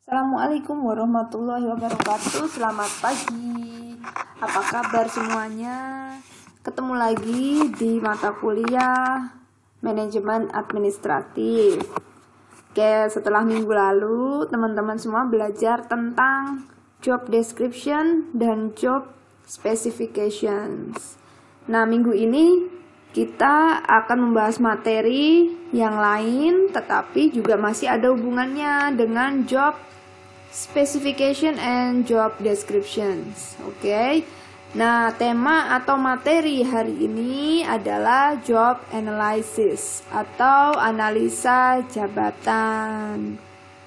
Assalamualaikum warahmatullahi wabarakatuh. Selamat pagi. Apa kabar semuanya? Ketemu lagi di mata kuliah Manajemen Administratif. Oke, setelah minggu lalu teman-teman semua belajar tentang job description dan job specifications. Nah, minggu ini kita akan membahas materi yang lain, tetapi juga masih ada hubungannya dengan job specification and job descriptions. Oke. Nah, tema atau materi hari ini adalah job analysis atau analisa jabatan.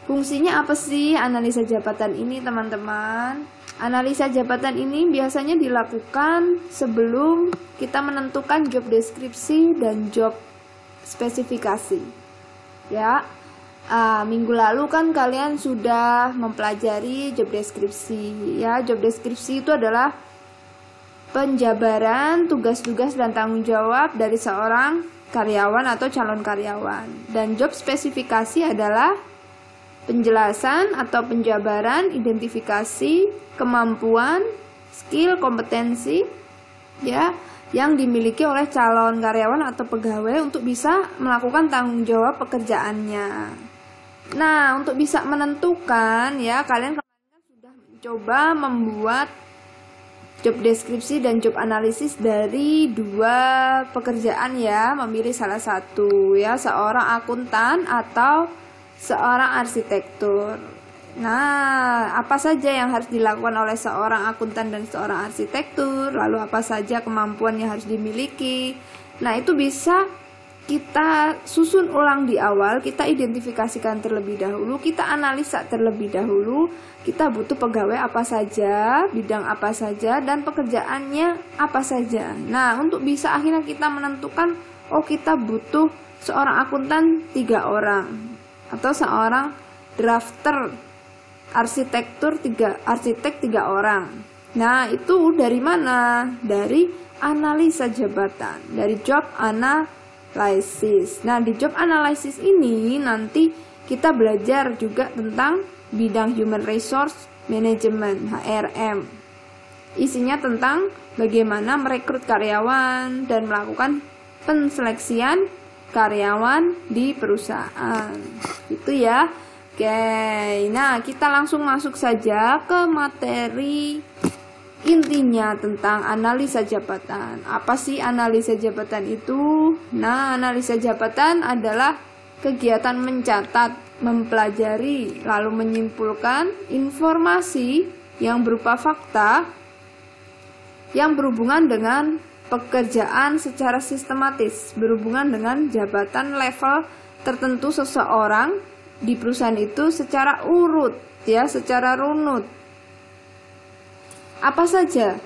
Fungsinya apa sih analisa jabatan ini, teman-teman? Analisa jabatan ini biasanya dilakukan sebelum kita menentukan job deskripsi dan job spesifikasi. Ya. Minggu lalu kan kalian sudah mempelajari job deskripsi. Ya, job deskripsi itu adalah penjabaran tugas-tugas dan tanggung jawab dari seorang karyawan atau calon karyawan. Dan job spesifikasi adalah penjelasan atau penjabaran identifikasi kemampuan, skill, kompetensi ya yang dimiliki oleh calon karyawan atau pegawai untuk bisa melakukan tanggung jawab pekerjaannya. Nah, untuk bisa menentukan ya, kalian kemarin sudah mencoba membuat job deskripsi dan job analisis dari dua pekerjaan ya, memilih salah satu ya, seorang akuntan atau seorang arsitektur. Nah, apa saja yang harus dilakukan oleh seorang akuntan dan seorang arsitektur, lalu apa saja kemampuan yang harus dimiliki. Nah, itu bisa kita susun ulang di awal, kita identifikasikan terlebih dahulu, kita analisa terlebih dahulu, kita butuh pegawai apa saja, bidang apa saja, dan pekerjaannya apa saja. Nah, untuk bisa akhirnya kita menentukan, oh kita butuh seorang akuntan 3 orang, atau seorang drafter arsitek 3 orang. Nah, itu dari mana? Dari analisa jabatan, dari job analysis. Nah, di job analysis ini nanti kita belajar juga tentang bidang human resource management, HRM. Isinya tentang bagaimana merekrut karyawan dan melakukan penseleksian karyawan di perusahaan. Itu ya. Oke, nah kita langsung masuk saja ke materi intinya tentang analisa jabatan. Apa sih analisa jabatan itu? Nah, analisa jabatan adalah kegiatan mencatat, mempelajari, lalu menyimpulkan informasi yang berupa fakta yang berhubungan dengan pekerjaan secara sistematis, berhubungan dengan jabatan level tertentu seseorang di perusahaan itu secara urut, ya, secara runut. Apa saja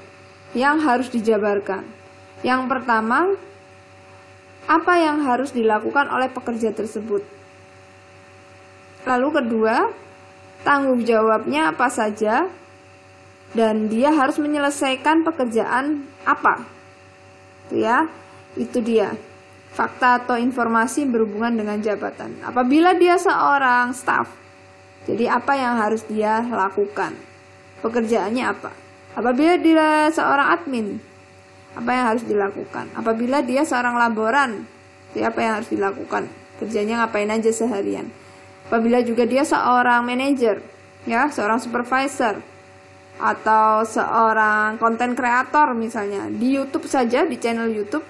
yang harus dijabarkan? Yang pertama, apa yang harus dilakukan oleh pekerja tersebut? Lalu kedua, tanggung jawabnya apa saja? Dan dia harus menyelesaikan pekerjaan apa? Itu dia. Fakta atau informasi berhubungan dengan jabatan. Apabila dia seorang staf, jadi apa yang harus dia lakukan? Pekerjaannya apa? Apabila dia seorang admin, apa yang harus dilakukan? Apabila dia seorang laboran, jadi apa yang harus dilakukan? Kerjanya ngapain aja seharian? Apabila juga dia seorang manajer, ya, seorang supervisor, atau seorang content creator misalnya, di YouTube saja, di channel YouTube,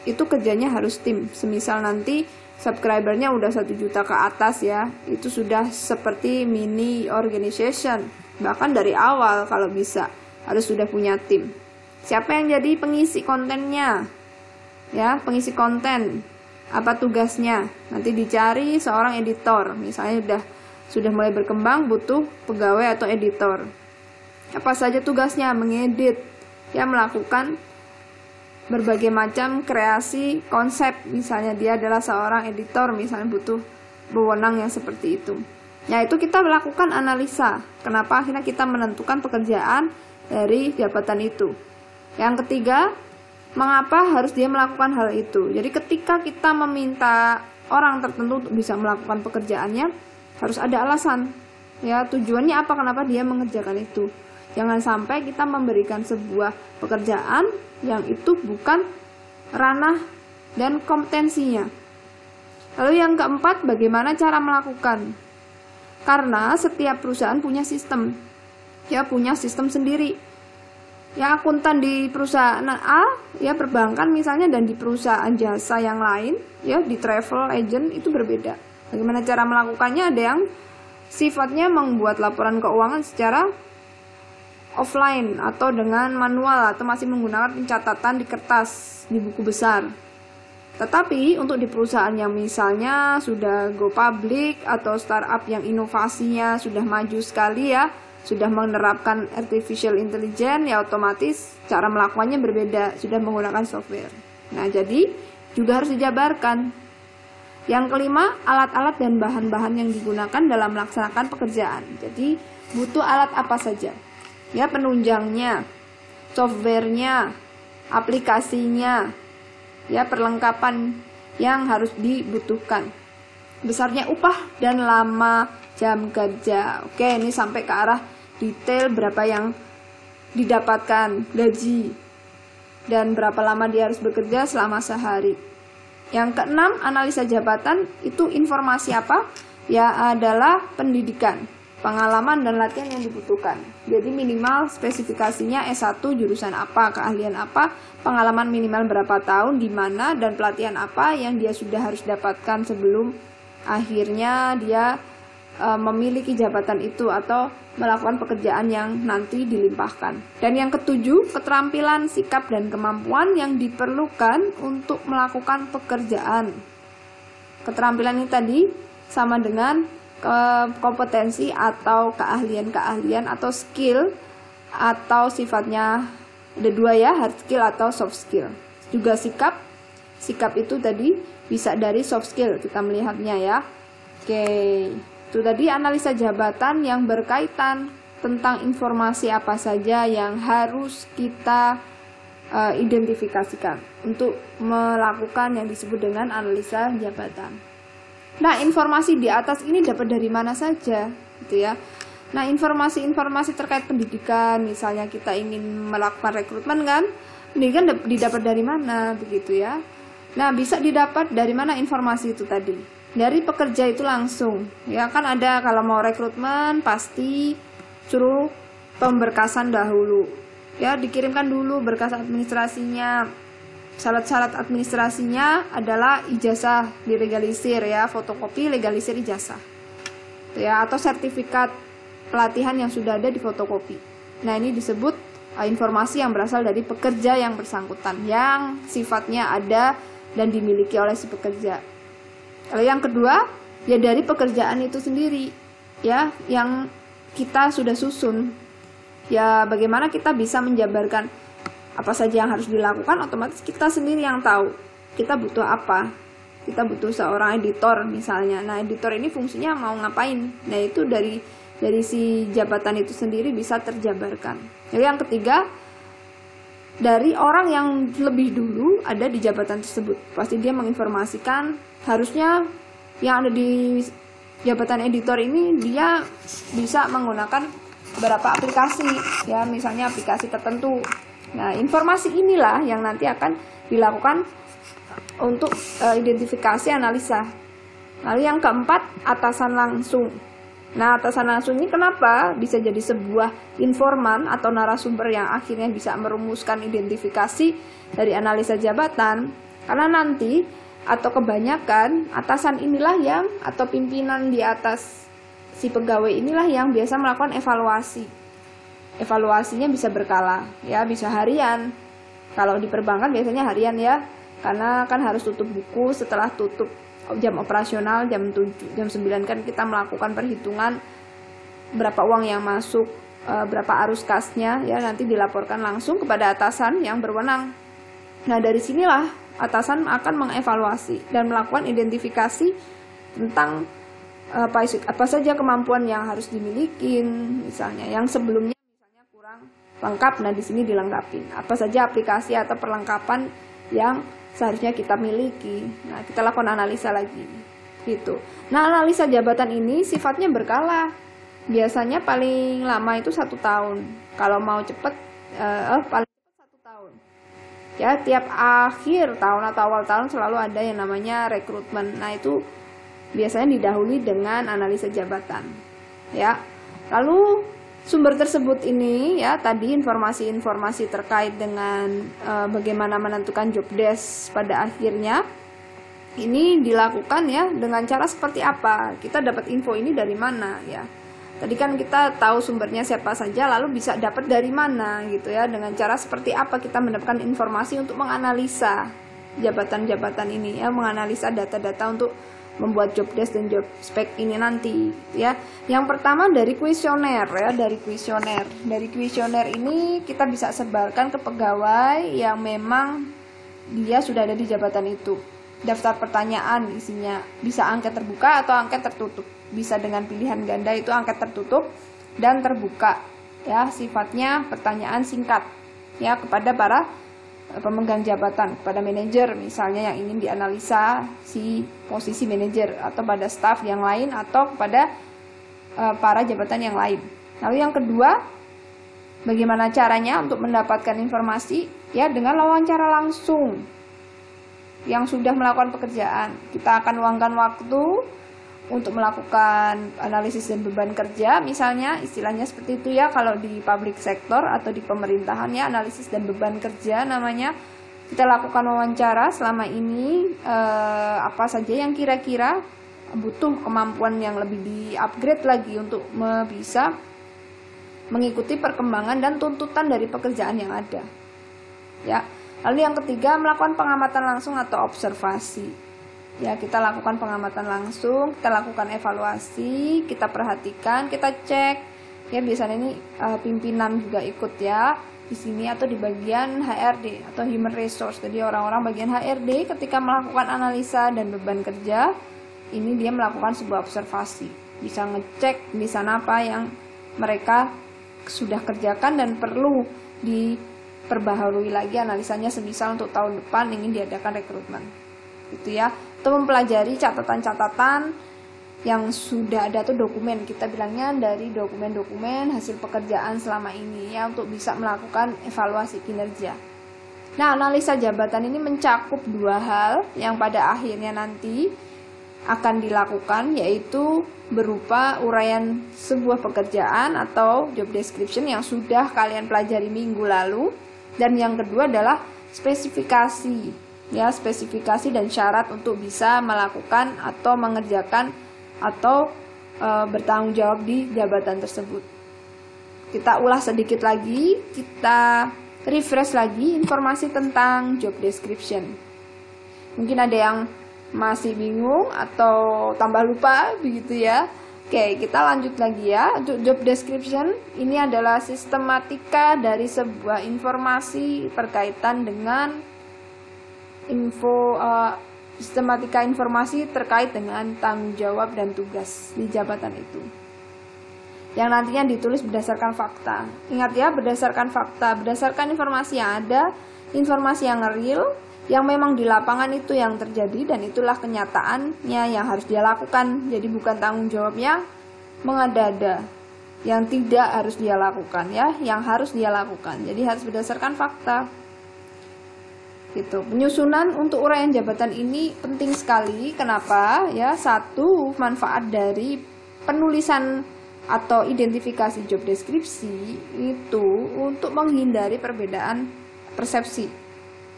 itu kerjanya harus tim. Semisal nanti subscribernya udah 1 juta ke atas ya, itu sudah seperti mini organization. Bahkan dari awal kalau bisa harus sudah punya tim. Siapa yang jadi pengisi kontennya? Ya, pengisi konten. Apa tugasnya? Nanti dicari seorang editor. Misalnya sudah mulai berkembang, butuh pegawai atau editor. Apa saja tugasnya? Mengedit, ya, melakukan berbagai macam kreasi konsep. Misalnya dia adalah seorang editor, misalnya butuh wewenang yang seperti itu. Nah, itu kita melakukan analisa. Kenapa akhirnya kita menentukan pekerjaan dari jabatan itu. Yang ketiga, mengapa harus dia melakukan hal itu. Jadi ketika kita meminta orang tertentu untuk bisa melakukan pekerjaannya, harus ada alasan. Ya, tujuannya apa, kenapa dia mengerjakan itu. Jangan sampai kita memberikan sebuah pekerjaan yang itu bukan ranah dan kompetensinya. Lalu yang keempat, bagaimana cara melakukan? Karena setiap perusahaan punya sistem. Ya, punya sistem sendiri. Ya, akuntan di perusahaan A, ya perbankan misalnya, dan di perusahaan jasa yang lain, ya di travel agent itu berbeda. Bagaimana cara melakukannya? Ada yang sifatnya membuat laporan keuangan secara offline atau dengan manual, atau masih menggunakan pencatatan di kertas, di buku besar. Tetapi untuk di perusahaan yang misalnya sudah go public atau startup yang inovasinya sudah maju sekali, ya sudah menerapkan artificial intelligence, ya otomatis cara melakukannya berbeda, sudah menggunakan software. Nah, jadi juga harus dijabarkan. Yang kelima, alat-alat dan bahan-bahan yang digunakan dalam melaksanakan pekerjaan. Jadi butuh alat apa saja, ya penunjangnya, softwarenya, aplikasinya, ya perlengkapan yang harus dibutuhkan, besarnya upah dan lama jam kerja. Oke, ini sampai ke arah detail berapa yang didapatkan gaji dan berapa lama dia harus bekerja selama sehari. Yang keenam, analisa jabatan itu informasi apa? Ya adalah pendidikan, pengalaman dan latihan yang dibutuhkan. Jadi minimal spesifikasinya S1 jurusan apa, keahlian apa, pengalaman minimal berapa tahun, di mana, dan pelatihan apa yang dia sudah harus dapatkan sebelum akhirnya dia memiliki jabatan itu atau melakukan pekerjaan yang nanti dilimpahkan. Dan yang ketujuh, keterampilan, sikap, dan kemampuan yang diperlukan untuk melakukan pekerjaan. Keterampilan ini tadi sama dengan kompetensi atau keahlian-keahlian atau skill, atau sifatnya ada dua ya, hard skill atau soft skill. Juga sikap itu tadi bisa dari soft skill kita melihatnya ya. Oke, itu tadi analisa jabatan yang berkaitan tentang informasi apa saja yang harus kita identifikasikan untuk melakukan yang disebut dengan analisa jabatan. Nah, informasi di atas ini dapat dari mana saja, gitu ya. Nah, informasi-informasi terkait pendidikan, misalnya kita ingin melakukan rekrutmen kan, pendidikan didapat dari mana, begitu ya. Nah, bisa didapat dari mana informasi itu tadi? Dari pekerja itu langsung. Ya kan ada, kalau mau rekrutmen pasti suruh pemberkasan dahulu. Ya, dikirimkan dulu berkas administrasinya. Syarat-syarat administrasinya adalah ijazah dilegalisir ya, fotokopi legalisir ijazah. Ya, atau sertifikat pelatihan yang sudah ada di fotokopi. Nah, ini disebut informasi yang berasal dari pekerja yang bersangkutan, yang sifatnya ada dan dimiliki oleh si pekerja. Lalu yang kedua, ya dari pekerjaan itu sendiri, ya yang kita sudah susun. Ya bagaimana kita bisa menjabarkan apa saja yang harus dilakukan, otomatis kita sendiri yang tahu kita butuh apa. Kita butuh seorang editor misalnya. Nah, editor ini fungsinya mau ngapain? Nah, itu dari si jabatan itu sendiri bisa terjabarkan. Lalu yang ketiga, dari orang yang lebih dulu ada di jabatan tersebut. Pasti dia menginformasikan, harusnya yang ada di jabatan editor ini dia bisa menggunakan beberapa aplikasi, ya misalnya aplikasi tertentu. Nah, informasi inilah yang nanti akan dilakukan untuk identifikasi analisa. Lalu yang keempat, atasan langsung. Nah, atasan langsung ini kenapa bisa jadi sebuah informan atau narasumber yang akhirnya bisa merumuskan identifikasi dari analisa jabatan? Karena nanti atau kebanyakan atasan inilah yang, atau pimpinan di atas si pegawai inilah yang biasa melakukan evaluasi. Evaluasinya bisa berkala, ya bisa harian. Kalau di perbankan biasanya harian ya, karena kan harus tutup buku setelah tutup jam operasional jam 7, jam 9 kan kita melakukan perhitungan berapa uang yang masuk, berapa arus kasnya, ya nanti dilaporkan langsung kepada atasan yang berwenang. Nah, dari sinilah atasan akan mengevaluasi dan melakukan identifikasi tentang apa saja kemampuan yang harus dimiliki, misalnya yang sebelumnya misalnya kurang lengkap, nah di sini dilengkapi. Apa saja aplikasi atau perlengkapan yang seharusnya kita miliki. Nah, kita lakukan analisa lagi gitu. Nah, analisa jabatan ini sifatnya berkala. Biasanya paling lama itu 1 tahun. Kalau mau cepet, paling cepat 1 tahun. Ya, tiap akhir tahun atau awal tahun selalu ada yang namanya rekrutmen. Nah, itu biasanya didahului dengan analisa jabatan. Ya, lalu sumber tersebut ini ya tadi informasi-informasi terkait dengan bagaimana menentukan job desk pada akhirnya ini dilakukan ya dengan cara seperti apa? Kita dapat info ini dari mana ya? Tadi kan kita tahu sumbernya siapa saja, lalu bisa dapat dari mana gitu ya? Dengan cara seperti apa kita mendapatkan informasi untuk menganalisa jabatan-jabatan ini ya, menganalisa data-data untuk membuat job desk dan job spec ini nanti ya. Yang pertama dari kuesioner ya, dari kuesioner. Dari kuesioner ini kita bisa sebarkan ke pegawai yang memang dia sudah ada di jabatan itu. Daftar pertanyaan isinya bisa angket terbuka atau angket tertutup. Bisa dengan pilihan ganda, itu angket tertutup dan terbuka ya, sifatnya pertanyaan singkat ya kepada para pemegang jabatan, kepada manajer misalnya yang ingin dianalisa si posisi manajer, atau pada staf yang lain, atau kepada para jabatan yang lain. Lalu yang kedua, bagaimana caranya untuk mendapatkan informasi ya, dengan wawancara langsung yang sudah melakukan pekerjaan. Kita akan luangkan waktu untuk melakukan analisis dan beban kerja, misalnya istilahnya seperti itu ya kalau di public sector atau di pemerintahan ya, analisis dan beban kerja namanya. Kita lakukan wawancara selama ini apa saja yang kira-kira butuh kemampuan yang lebih di-upgrade lagi untuk bisa mengikuti perkembangan dan tuntutan dari pekerjaan yang ada. Ya. Lalu yang ketiga, melakukan pengamatan langsung atau observasi. Ya, kita lakukan pengamatan langsung, kita lakukan evaluasi, kita perhatikan, kita cek. Ya, biasanya ini pimpinan juga ikut ya di sini atau di bagian HRD atau Human Resource. Jadi orang-orang bagian HRD ketika melakukan analisa dan beban kerja, ini dia melakukan sebuah observasi. Bisa ngecek di sana apa yang mereka sudah kerjakan dan perlu diperbaharui lagi analisanya, semisal untuk tahun depan ingin diadakan rekrutmen. Itu ya. Atau mempelajari catatan-catatan yang sudah ada tuh dokumen, kita bilangnya dari dokumen-dokumen hasil pekerjaan selama ini ya, untuk bisa melakukan evaluasi kinerja. Nah, analisa jabatan ini mencakup 2 hal yang pada akhirnya nanti akan dilakukan, yaitu berupa uraian sebuah pekerjaan atau job description yang sudah kalian pelajari minggu lalu, dan yang kedua adalah spesifikasi ya, spesifikasi dan syarat untuk bisa melakukan atau mengerjakan atau bertanggung jawab di jabatan tersebut. Kita ulas sedikit lagi, kita refresh lagi informasi tentang job description. Mungkin ada yang masih bingung atau tambah lupa begitu ya. Oke, kita lanjut lagi ya. Untuk job description ini adalah sistematika dari sebuah informasi berkaitan dengan sistematika informasi terkait dengan tanggung jawab dan tugas di jabatan itu, yang nantinya ditulis berdasarkan fakta. Ingat ya, berdasarkan fakta, berdasarkan informasi yang ada, informasi yang real, yang memang di lapangan itu yang terjadi, dan itulah kenyataannya yang harus dia lakukan. Jadi bukan tanggung jawab yang mengada-ada, yang tidak harus dia lakukan ya, yang harus dia lakukan. Jadi harus berdasarkan fakta. Gitu. Penyusunan untuk uraian jabatan ini penting sekali. Kenapa? Ya, satu, manfaat dari penulisan atau identifikasi job deskripsi itu untuk menghindari perbedaan persepsi.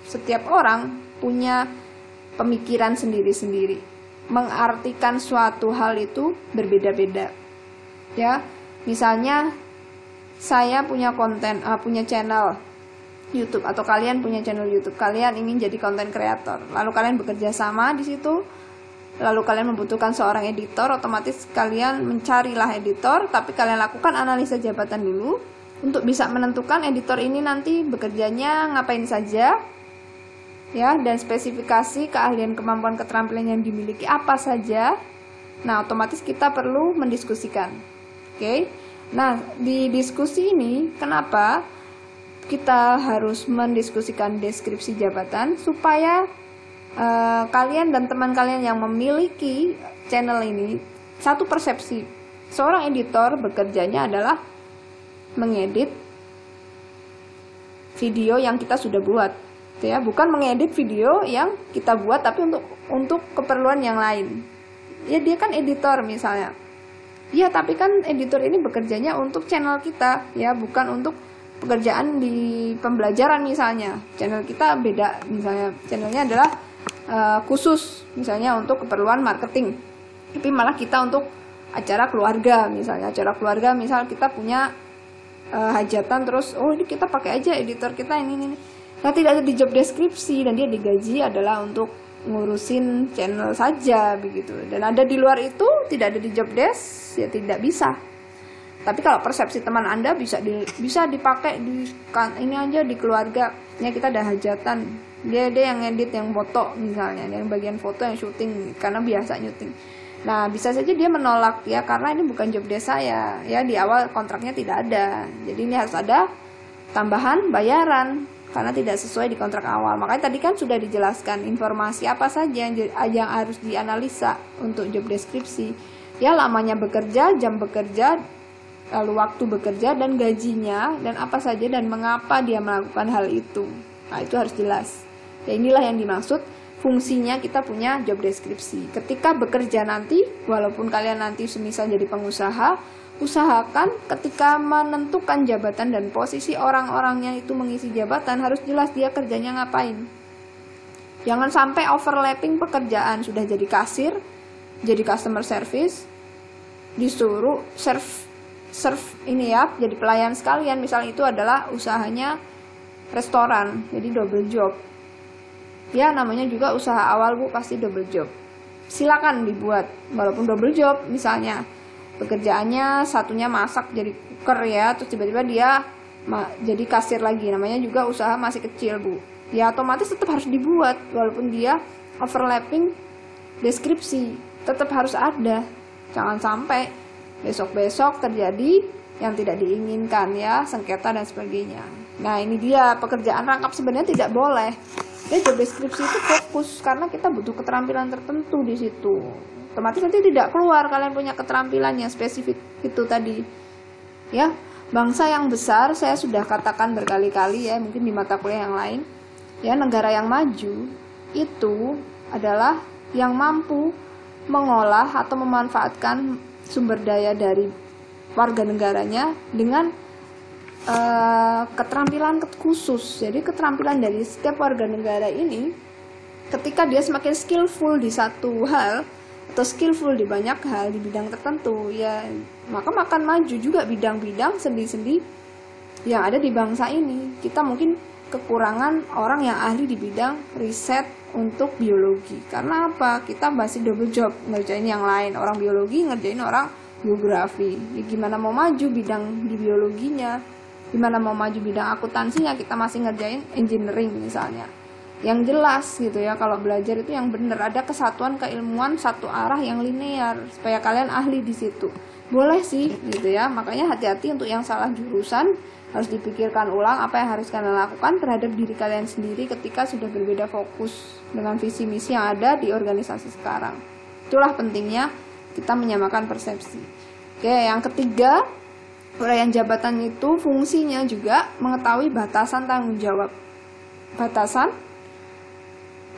Setiap orang punya pemikiran sendiri-sendiri, mengartikan suatu hal itu berbeda-beda. Ya, misalnya saya punya konten, punya channel YouTube, atau kalian punya channel YouTube, kalian ingin jadi content creator, lalu kalian bekerja sama di situ, lalu kalian membutuhkan seorang editor, otomatis kalian mencarilah editor, tapi kalian lakukan analisa jabatan dulu untuk bisa menentukan editor ini nanti bekerjanya ngapain saja ya, dan spesifikasi keahlian, kemampuan, keterampilan yang dimiliki apa saja. Nah, otomatis kita perlu mendiskusikan. Oke. Nah, di diskusi ini kenapa kita harus mendiskusikan deskripsi jabatan? Supaya kalian dan teman kalian yang memiliki channel ini satu persepsi, Seorang editor bekerjanya adalah mengedit video yang kita sudah buat, ya, bukan mengedit video yang kita buat tapi untuk keperluan yang lain. Ya, dia kan editor misalnya. Ya, tapi kan editor ini bekerjanya untuk channel kita, ya, bukan untuk pekerjaan di pembelajaran misalnya. Channel kita beda, misalnya channelnya adalah khusus misalnya untuk keperluan marketing. Tapi malah kita untuk acara keluarga misalnya, misal kita punya hajatan, terus ini kita pakai aja editor kita ini. Nah, tidak ada di job deskripsi, dan dia digaji adalah untuk ngurusin channel saja begitu. Dan ada di luar itu tidak ada di job desk, ya tidak bisa. Tapi kalau persepsi teman Anda bisa dipakai di ini aja di keluarga. Ya, kita ada hajatan. Dia yang edit, yang foto misalnya, yang bagian foto, yang syuting karena biasa nyuting. Nah, bisa saja dia menolak, ya, karena ini bukan job desk saya. Ya, di awal kontraknya tidak ada. Jadi ini harus ada tambahan bayaran karena tidak sesuai di kontrak awal. Makanya tadi kan sudah dijelaskan informasi apa saja yang harus dianalisa untuk job deskripsi. Ya, lamanya bekerja, jam bekerja, lalu waktu bekerja, dan gajinya, dan apa saja dan mengapa dia melakukan hal itu. Nah, itu harus jelas. Ya, inilah yang dimaksud fungsinya kita punya job deskripsi. Ketika bekerja nanti, walaupun kalian nanti semisal jadi pengusaha, usahakan ketika menentukan jabatan dan posisi orang-orangnya itu mengisi jabatan, harus jelas dia kerjanya ngapain. Jangan sampai overlapping pekerjaan. Sudah jadi kasir, jadi customer service, disuruh serve ini ya, jadi pelayan sekalian. Misalnya itu adalah usahanya restoran, jadi double job. Ya, namanya juga usaha awal, Bu, pasti double job. Silakan dibuat walaupun double job, misalnya pekerjaannya satunya masak jadi cooker, ya, terus tiba-tiba dia jadi kasir lagi, namanya juga usaha masih kecil, Bu. Ya, otomatis tetap harus dibuat walaupun dia overlapping deskripsi, tetap harus ada. Jangan sampai besok-besok terjadi yang tidak diinginkan, ya, sengketa dan sebagainya. Nah, ini dia pekerjaan rangkap sebenarnya tidak boleh. Ya, job deskripsi itu fokus karena kita butuh keterampilan tertentu di situ. Otomatis nanti tidak keluar kalian punya keterampilan yang spesifik itu tadi. Ya, bangsa yang besar saya sudah katakan berkali-kali, ya, mungkin di mata kuliah yang lain. Ya, negara yang maju itu adalah yang mampu mengolah atau memanfaatkan sumber daya dari warga negaranya dengan keterampilan khusus. Jadi keterampilan dari setiap warga negara ini, ketika dia semakin skillful di satu hal atau skillful di banyak hal di bidang tertentu, ya, maka akan maju juga bidang-bidang sendi-sendi yang ada di bangsa ini. Kita mungkin kekurangan orang yang ahli di bidang riset untuk biologi. Karena apa? Kita masih double job, ngerjain yang lain. Orang biologi ngerjain orang geografi. Ya, gimana mau maju bidang di biologinya? Gimana mau maju bidang akuntansinya? Kita masih ngerjain engineering misalnya. Yang jelas gitu, ya, kalau belajar itu yang benar, ada kesatuan keilmuan satu arah yang linear supaya kalian ahli di situ. Boleh sih gitu, ya. Makanya hati-hati untuk yang salah jurusan, harus dipikirkan ulang apa yang harus kalian lakukan terhadap diri kalian sendiri ketika sudah berbeda fokus dengan visi misi yang ada di organisasi sekarang. Itulah pentingnya kita menyamakan persepsi. Oke, yang ketiga, uraian jabatan itu fungsinya juga mengetahui batasan tanggung jawab, batasan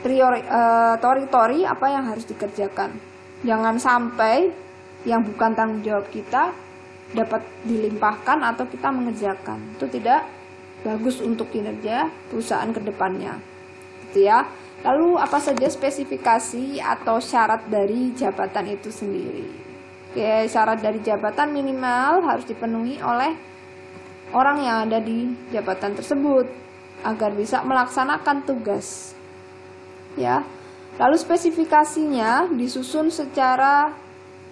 teritori apa yang harus dikerjakan. Jangan sampai yang bukan tanggung jawab kita dapat dilimpahkan atau kita mengerjakan. Itu tidak bagus untuk kinerja perusahaan ke depannya, gitu ya. Lalu apa saja spesifikasi atau syarat dari jabatan itu sendiri? Oke, syarat dari jabatan minimal harus dipenuhi oleh orang yang ada di jabatan tersebut agar bisa melaksanakan tugas. Ya. Lalu spesifikasinya disusun secara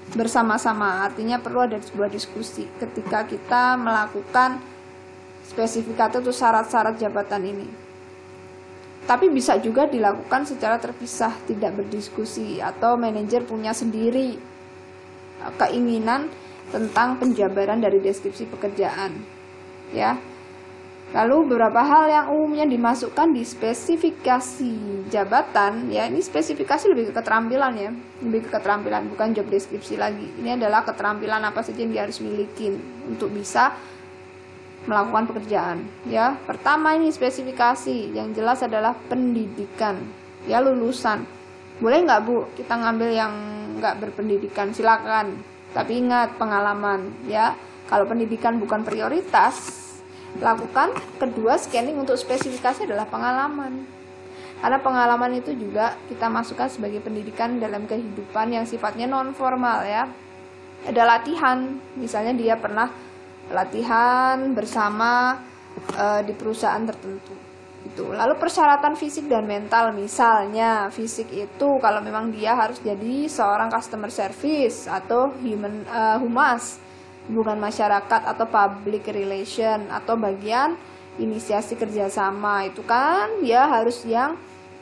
bersama-sama, artinya perlu ada sebuah diskusi ketika kita melakukan spesifikasi atau syarat-syarat jabatan ini. Tapi bisa juga dilakukan secara terpisah, tidak berdiskusi, atau manajer punya sendiri keinginan tentang penjabaran dari deskripsi pekerjaan, ya. Lalu beberapa hal yang umumnya dimasukkan di spesifikasi jabatan, ya ini spesifikasi lebih ke keterampilan ya, lebih ke keterampilan bukan job deskripsi lagi. Ini adalah keterampilan apa saja yang dia harus miliki untuk bisa melakukan pekerjaan. Ya, pertama ini spesifikasi yang jelas adalah pendidikan, ya lulusan. Boleh nggak Bu kita ngambil yang nggak berpendidikan? Silakan. Tapi ingat pengalaman, ya. Kalau pendidikan bukan prioritas, lakukan kedua scanning untuk spesifikasi adalah pengalaman. Karena pengalaman itu juga kita masukkan sebagai pendidikan dalam kehidupan yang sifatnya non formal ya. Ada latihan, misalnya dia pernah latihan bersama di perusahaan tertentu. Itu. Lalu persyaratan fisik dan mental, misalnya fisik itu kalau memang dia harus jadi seorang customer service atau humas, hubungan masyarakat atau public relation atau bagian inisiasi kerjasama, itu kan dia harus yang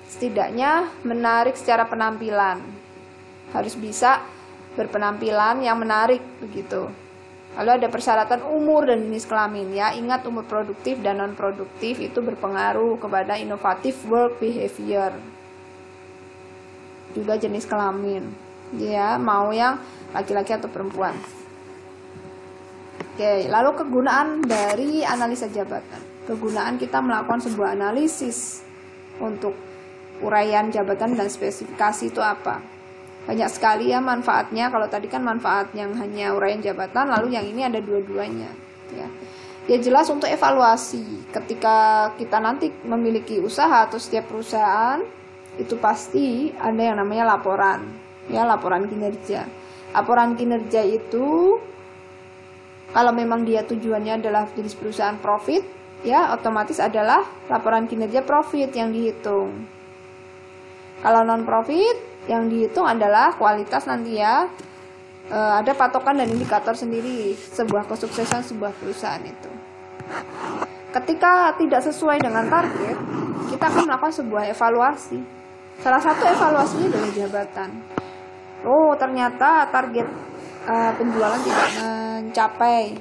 setidaknya menarik secara penampilan, harus bisa berpenampilan yang menarik begitu. Lalu ada persyaratan umur dan jenis kelamin ya, ingat umur produktif dan non produktif itu berpengaruh kepada inovatif work behavior. Juga jenis kelamin ya, mau yang laki-laki atau perempuan. Oke, lalu kegunaan dari analisa jabatan. Kegunaan kita melakukan sebuah analisis untuk uraian jabatan dan spesifikasi itu apa? Banyak sekali ya manfaatnya. Kalau tadi kan manfaat yang hanya uraian jabatan, lalu yang ini ada dua-duanya. Ya. Ya jelas untuk evaluasi. Ketika kita nanti memiliki usaha atau setiap perusahaan, itu pasti ada yang namanya laporan. Ya, laporan kinerja. Laporan kinerja itu kalau memang dia tujuannya adalah jenis perusahaan profit, ya otomatis adalah laporan kinerja profit yang dihitung. Kalau non profit, yang dihitung adalah kualitas nanti ya. Ada patokan dan indikator sendiri sebuah kesuksesan sebuah perusahaan itu. Ketika tidak sesuai dengan target, kita akan melakukan sebuah evaluasi. Salah satu evaluasinya adalah jabatan. Oh, ternyata target penjualan tidak mencapai.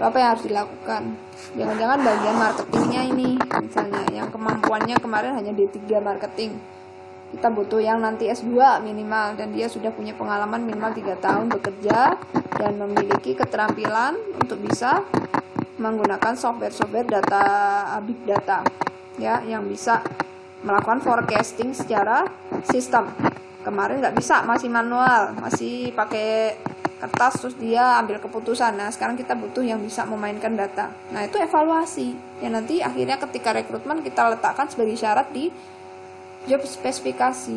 Apa yang harus dilakukan? Jangan-jangan bagian marketingnya ini, misalnya yang kemampuannya kemarin hanya D3 marketing. Kita butuh yang nanti S2 minimal dan dia sudah punya pengalaman minimal 3 tahun bekerja dan memiliki keterampilan untuk bisa menggunakan software data big data ya, yang bisa melakukan forecasting secara sistem. Kemarin nggak bisa, masih manual, masih pakai kertas terus dia ambil keputusan. Nah sekarang kita butuh yang bisa memainkan data. Nah itu evaluasi yang nanti akhirnya ketika rekrutmen kita letakkan sebagai syarat di job spesifikasi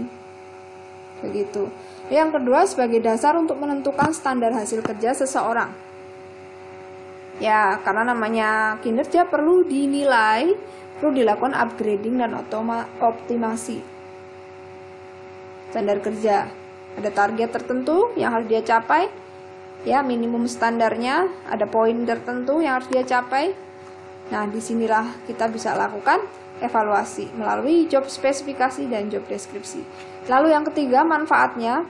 begitu. Yang kedua, sebagai dasar untuk menentukan standar hasil kerja seseorang. Ya karena namanya kinerja perlu dinilai, perlu dilakukan upgrading dan optimasi. Standar kerja, ada target tertentu yang harus dia capai, ya minimum standarnya, ada poin tertentu yang harus dia capai. Nah disinilah kita bisa lakukan evaluasi melalui job spesifikasi dan job deskripsi. Lalu yang ketiga, manfaatnya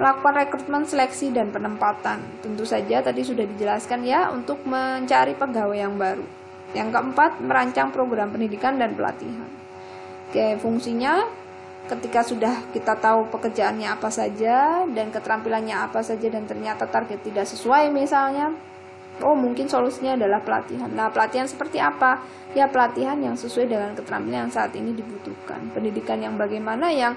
melakukan rekrutmen, seleksi dan penempatan. Tentu saja tadi sudah dijelaskan ya, untuk mencari pegawai yang baru. Yang keempat, merancang program pendidikan dan pelatihan. Oke, fungsinya ketika sudah kita tahu pekerjaannya apa saja dan keterampilannya apa saja dan ternyata target tidak sesuai misalnya, oh mungkin solusinya adalah pelatihan. Nah pelatihan seperti apa? Ya pelatihan yang sesuai dengan keterampilan yang saat ini dibutuhkan. Pendidikan yang bagaimana yang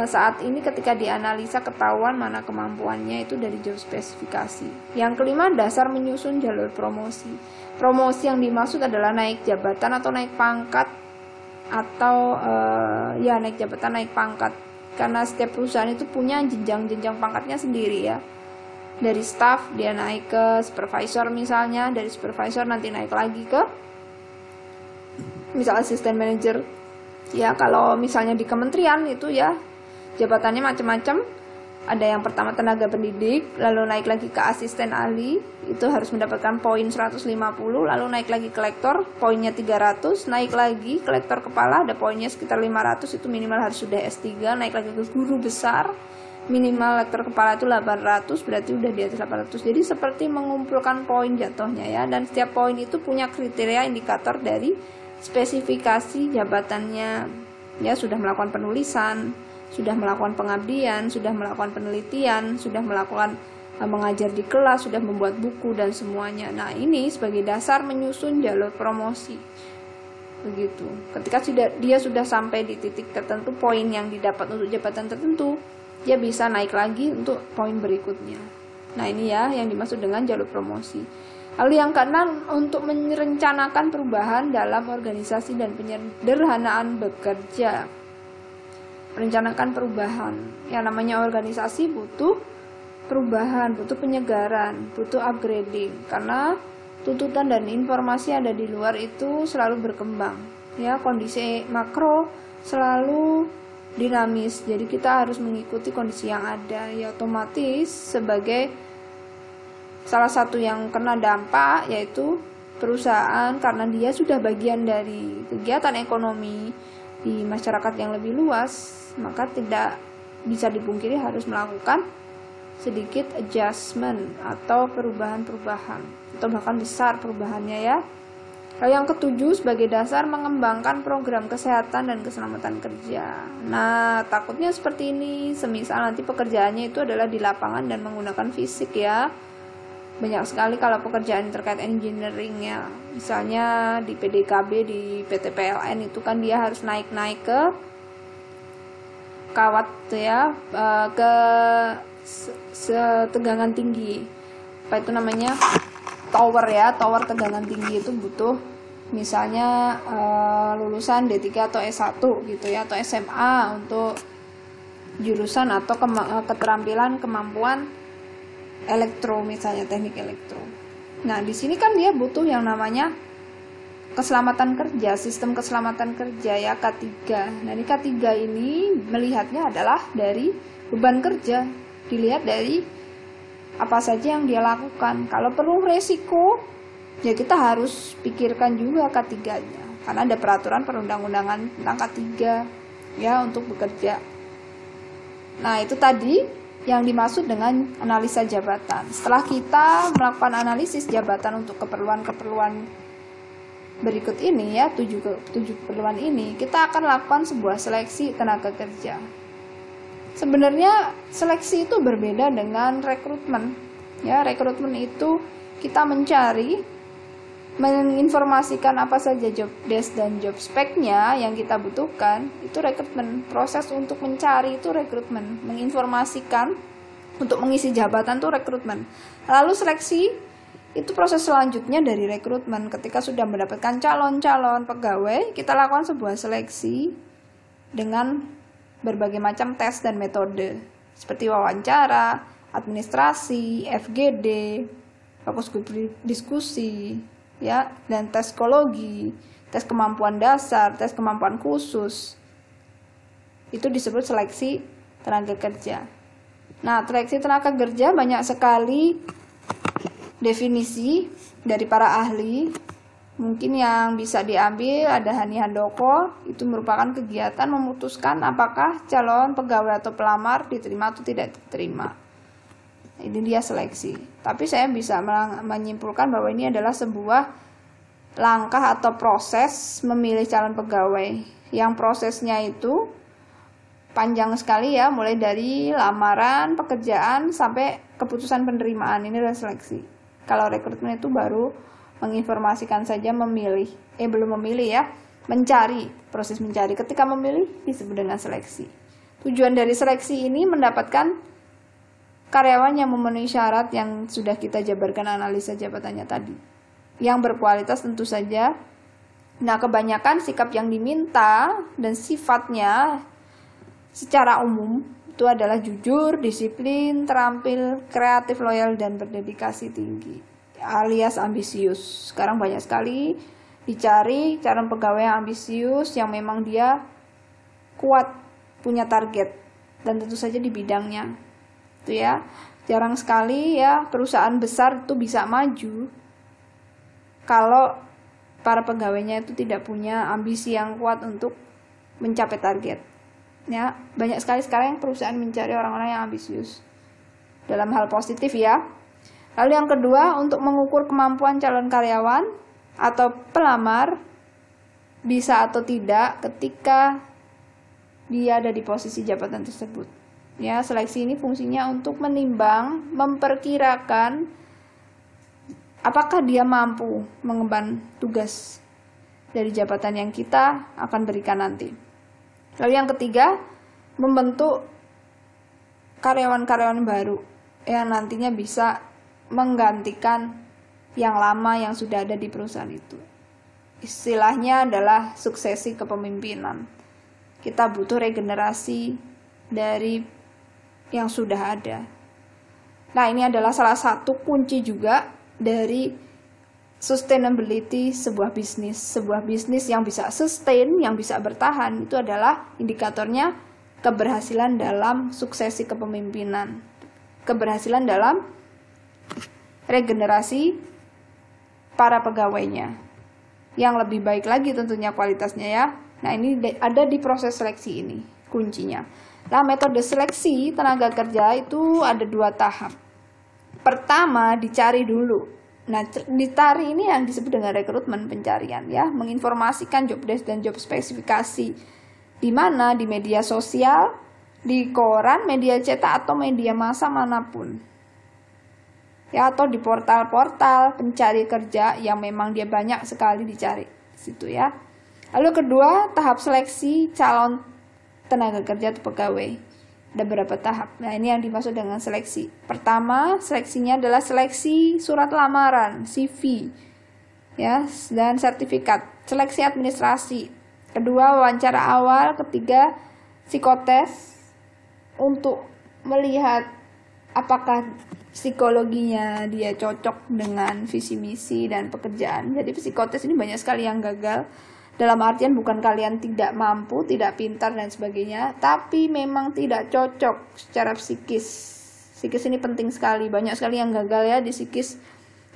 saat ini ketika dianalisa ketahuan mana kemampuannya itu dari job spesifikasi. Yang kelima, dasar menyusun jalur promosi. Promosi yang dimaksud adalah naik jabatan atau naik pangkat atau naik jabatan, naik pangkat. Karena setiap perusahaan itu punya jenjang-jenjang pangkatnya sendiri ya. Dari staff dia naik ke supervisor misalnya, dari supervisor nanti naik lagi ke misal asisten manager. Ya kalau misalnya di kementerian itu ya jabatannya macam-macam. Ada yang pertama tenaga pendidik, lalu naik lagi ke asisten ahli, itu harus mendapatkan poin 150, lalu naik lagi ke lektor, poinnya 300, naik lagi ke lektor kepala, ada poinnya sekitar 500, itu minimal harus sudah S3, naik lagi ke guru besar, minimal lektor kepala itu 800, berarti udah di atas 800. Jadi seperti mengumpulkan poin jatuhnya ya, dan setiap poin itu punya kriteria indikator dari spesifikasi jabatannya. Ya, sudah melakukan penulisan, sudah melakukan pengabdian, sudah melakukan penelitian, sudah melakukan mengajar di kelas, sudah membuat buku dan semuanya. Nah, ini sebagai dasar menyusun jalur promosi. Begitu. Ketika dia sudah sampai di titik tertentu, poin yang didapat untuk jabatan tertentu, dia bisa naik lagi untuk poin berikutnya. Nah, ini ya yang dimaksud dengan jalur promosi. Lalu yang keenam, untuk merencanakan perubahan dalam organisasi dan penyederhanaan bekerja. Merencanakan perubahan. Yang namanya organisasi butuh perubahan, butuh penyegaran, butuh upgrading, karena tuntutan dan informasi ada di luar itu selalu berkembang. Ya, kondisi makro selalu dinamis, jadi kita harus mengikuti kondisi yang ada. Ya, otomatis sebagai salah satu yang kena dampak yaitu perusahaan, karena dia sudah bagian dari kegiatan ekonomi di masyarakat yang lebih luas, maka tidak bisa dipungkiri harus melakukan sedikit adjustment atau perubahan-perubahan, atau bahkan besar perubahannya ya. Lalu yang ketujuh, sebagai dasar mengembangkan program kesehatan dan keselamatan kerja. Nah, takutnya seperti ini, semisal nanti pekerjaannya itu adalah di lapangan dan menggunakan fisik ya. Banyak sekali kalau pekerjaan terkait engineering ya, misalnya di PDKB, di PT PLN itu kan dia harus naik-naik ke kawat ya, ke setegangan tinggi, apa itu namanya, tower ya, tower tegangan tinggi. Itu butuh misalnya lulusan D3 atau S1 gitu ya, atau SMA untuk jurusan atau keterampilan kemampuan elektro, misalnya teknik elektro. Nah, di sini kan dia butuh yang namanya keselamatan kerja, sistem keselamatan kerja ya, K3. Nah, ini K3 ini melihatnya adalah dari beban kerja, dilihat dari apa saja yang dia lakukan. Kalau perlu resiko, ya kita harus pikirkan juga K3-nya, karena ada peraturan perundang-undangan tentang K3 ya untuk bekerja. Nah, itu tadi yang dimaksud dengan analisa jabatan. Setelah kita melakukan analisis jabatan untuk keperluan-keperluan berikut ini ya, 7 keperluan ini, kita akan lakukan sebuah seleksi tenaga kerja. Sebenarnya seleksi itu berbeda dengan rekrutmen. Ya, rekrutmen itu kita mencari, menginformasikan apa saja job desk dan job spec-nya yang kita butuhkan. Itu rekrutmen. Proses untuk mencari itu rekrutmen. Menginformasikan untuk mengisi jabatan itu rekrutmen. Lalu seleksi itu proses selanjutnya dari rekrutmen. Ketika sudah mendapatkan calon-calon pegawai, kita lakukan sebuah seleksi dengan berbagai macam tes dan metode seperti wawancara, administrasi, FGD, fokus grup diskusi, ya, dan tes psikologi, tes kemampuan dasar, tes kemampuan khusus. Itu disebut seleksi tenaga kerja. Nah, seleksi tenaga kerja banyak sekali definisi dari para ahli. Mungkin yang bisa diambil ada Hani Handoko, itu merupakan kegiatan memutuskan apakah calon pegawai atau pelamar diterima atau tidak diterima. Ini dia seleksi. Tapi saya bisa menyimpulkan bahwa ini adalah sebuah langkah atau proses memilih calon pegawai, yang prosesnya itu panjang sekali ya, mulai dari lamaran, pekerjaan, sampai keputusan penerimaan. Ini adalah seleksi. Kalau rekrutmen itu baru menginformasikan saja, memilih, belum memilih ya, mencari, proses mencari. Ketika memilih disebut dengan seleksi. Tujuan dari seleksi ini mendapatkan karyawan yang memenuhi syarat yang sudah kita jabarkan analisa jabatannya tadi, yang berkualitas tentu saja. Nah, kebanyakan sikap yang diminta dan sifatnya secara umum itu adalah jujur, disiplin, terampil, kreatif, loyal, dan berdedikasi tinggi, alias ambisius. Sekarang banyak sekali dicari calon pegawai yang ambisius, yang memang dia kuat, punya target, dan tentu saja di bidangnya. Itu ya, jarang sekali ya perusahaan besar itu bisa maju kalau para pegawainya itu tidak punya ambisi yang kuat untuk mencapai target. Ya, banyak sekali sekarang perusahaan mencari orang-orang yang ambisius dalam hal positif ya. Lalu yang kedua, untuk mengukur kemampuan calon karyawan atau pelamar bisa atau tidak ketika dia ada di posisi jabatan tersebut. Ya, seleksi ini fungsinya untuk menimbang, memperkirakan apakah dia mampu mengemban tugas dari jabatan yang kita akan berikan nanti. Lalu yang ketiga, membentuk karyawan-karyawan baru yang nantinya bisa menggantikan yang lama yang sudah ada di perusahaan itu. Istilahnya adalah suksesi kepemimpinan. Kita butuh regenerasi dari yang sudah ada. Nah, ini adalah salah satu kunci juga dari sustainability sebuah bisnis. Sebuah bisnis yang bisa sustain, yang bisa bertahan, itu adalah indikatornya keberhasilan dalam suksesi kepemimpinan. Keberhasilan dalam regenerasi para pegawainya. Yang lebih baik lagi tentunya kualitasnya ya. Nah, ini ada di proses seleksi ini kuncinya. Nah, metode seleksi tenaga kerja itu ada 2 tahap. Pertama, dicari dulu. Nah, dicari ini yang disebut dengan rekrutmen, pencarian ya, menginformasikan job desk dan job spesifikasi. Di mana? Di media sosial, di koran, media cetak atau media massa manapun. Ya, atau di portal-portal pencari kerja yang memang dia banyak sekali dicari di situ ya. Lalu kedua, tahap seleksi calon tenaga kerja atau pegawai. Ada beberapa tahap. Nah, ini yang dimaksud dengan seleksi. Pertama, seleksinya adalah seleksi surat lamaran, CV, ya, dan sertifikat. Seleksi administrasi. Kedua, wawancara awal. Ketiga, psikotes untuk melihat apakah psikologinya dia cocok dengan visi misi dan pekerjaan. Jadi psikotes ini banyak sekali yang gagal. Dalam artian bukan kalian tidak mampu, tidak pintar dan sebagainya, tapi memang tidak cocok secara psikis. Psikis ini penting sekali, banyak sekali yang gagal ya di psikis.